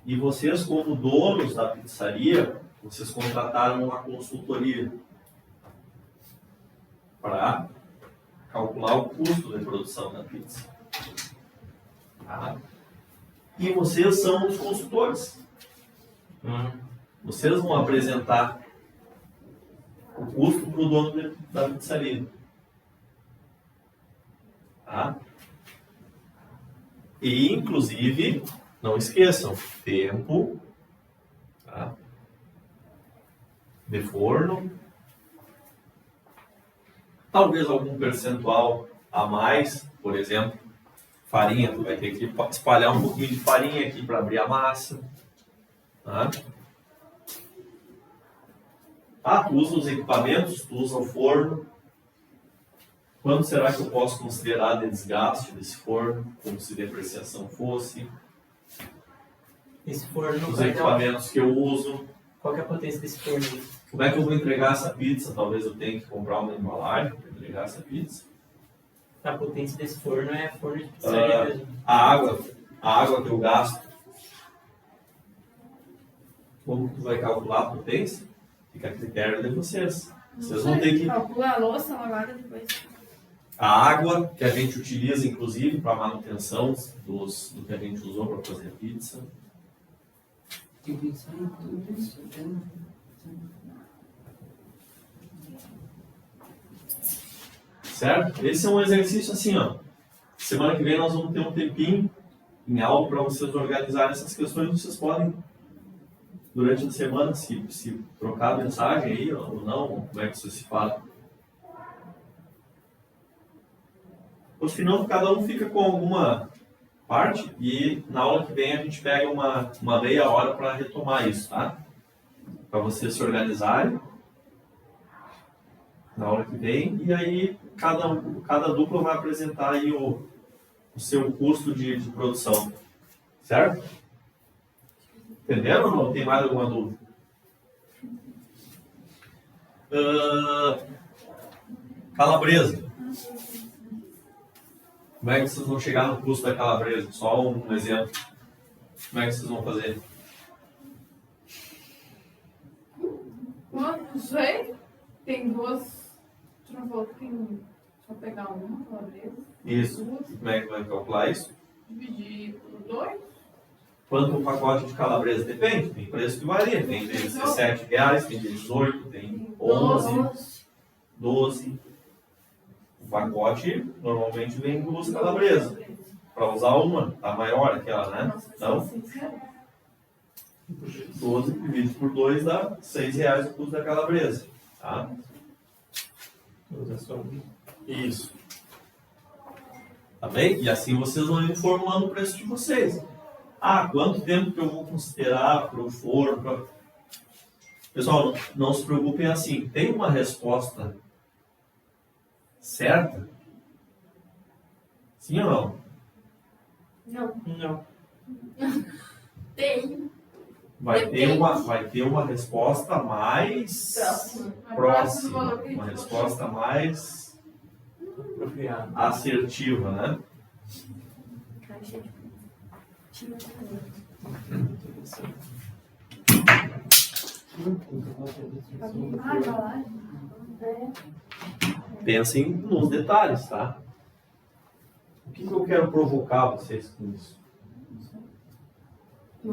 A: e vocês, como donos da pizzaria, vocês contrataram uma consultoria para calcular o custo de produção da pizza. Tá? E vocês são os consultores. Vocês vão apresentar o custo para o dono da pizzaria. Tá? E, inclusive, não esqueçam, tempo, tá? De forno, talvez algum percentual a mais, por exemplo, farinha, tu vai ter que espalhar um pouquinho de farinha aqui para abrir a massa. Tá? Tu usa os equipamentos, tu usa o forno. Quanto será que eu posso considerar de desgaste desse forno, como se depreciação fosse?
C: Esse forno
A: Os
C: vai dar...
A: equipamentos que eu uso.
C: Qual que é a potência desse forno?
A: Como é que eu vou entregar essa pizza? Talvez eu tenha que comprar uma embalagem para entregar essa pizza.
C: A potência desse forno é forno de pizzaria mesmo.
A: A água que eu gasto. Como tu vai calcular a potência? Fica a critério de vocês. Vocês vão ter que...
B: Calcula a louça lavada depois.
A: A água que a gente utiliza, inclusive, para manutenção do que a gente usou para fazer a pizza.
E: Tem que pensar em tudo isso, né?
A: Certo? Esse é um exercício assim, ó. Semana que vem nós vamos ter um tempinho em aula para vocês organizarem essas questões. Vocês podem, durante a semana, se trocar mensagem aí ou não, como é que vocês se falam. Ou se não, cada um fica com alguma parte e na aula que vem a gente pega uma meia hora para retomar isso, tá? Para vocês se organizarem na aula que vem e aí cada dupla vai apresentar aí o seu custo de produção, certo? Entenderam ou não? Tem mais alguma dúvida? Calabresa. Como é que vocês vão chegar no custo da calabresa? Só um exemplo. Como é que vocês vão fazer?
B: Não sei. Tem duas. Tu não falou que tem só pegar uma calabresa?
A: Isso.
B: Duas.
A: Como é que vai calcular isso?
B: Dividir por 2.
A: Quanto um pacote de calabresa? Depende. Tem preço que varia. Tem de R$17, tem de 18, tem 11, 12. O pacote normalmente vem duas calabresas. Para usar uma, a maior aquela, né? Então, 12 dividido por 2 dá R$6 o custo da calabresa. Tá? Isso. Tá bem? E assim vocês vão ir formulando o preço de vocês. Quanto tempo que eu vou considerar para o forno? Pessoal, não se preocupem assim. Tem uma resposta certa? Sim ou não?
C: Não.
D: Tem.
A: Vai ter uma resposta mais próxima, uma resposta mais
C: Apropriado.
A: assertiva, né? Pensem nos detalhes, tá? O que eu quero provocar vocês com isso?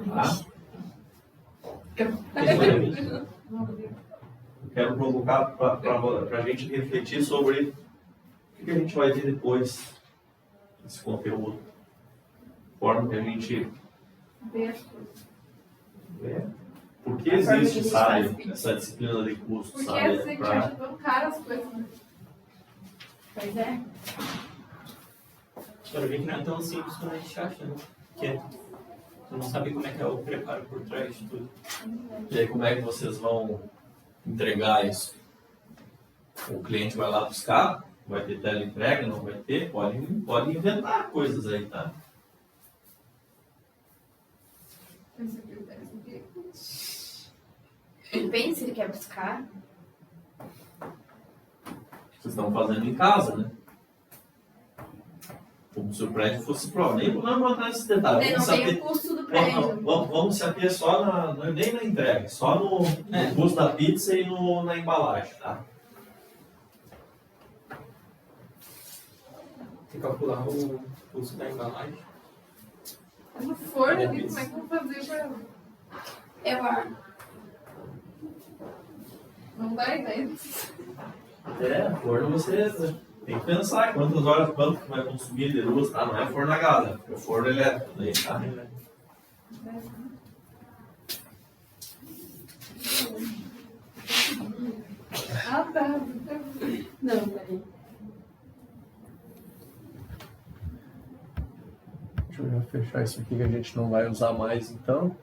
A: Tá? Eu quero provocar para a gente refletir sobre o que a gente vai ver depois desse conteúdo. Forma que a gente... Por que existe, sabe, essa disciplina de custo,
B: Porque
A: sabe?
B: assim, que acha tão caro as coisas, né? Pois é.
C: Para ver que não é tão simples quanto a gente acha, né? Porque tu não sabe como é que é o preparo por trás de tudo.
A: E aí, como é que vocês vão entregar isso? O cliente vai lá buscar, vai ter teleentrega, não vai ter? Pode inventar coisas aí, tá?
D: Depende se ele quer buscar.
A: Vocês estão fazendo em casa, né? Como se o prédio fosse próprio. Nem vamos entrar nesse detalhe.
D: Não tem o custo do prédio.
A: Vamos se ater só nem na entrega, só no custo da pizza e na embalagem, tá?
C: Tem que calcular o custo da embalagem.
B: No forno ali, como é que eu vou fazer pra...
D: Eu acho.
B: Não dá ideia.
A: Forno você tem que pensar quantas horas, quanto que vai consumir de luz, tá? Não é forno a gás, né? É forno elétrico daí, tá?
B: Ah, tá.
D: Não, peraí.
A: Deixa eu já fechar isso aqui que a gente não vai usar mais, então.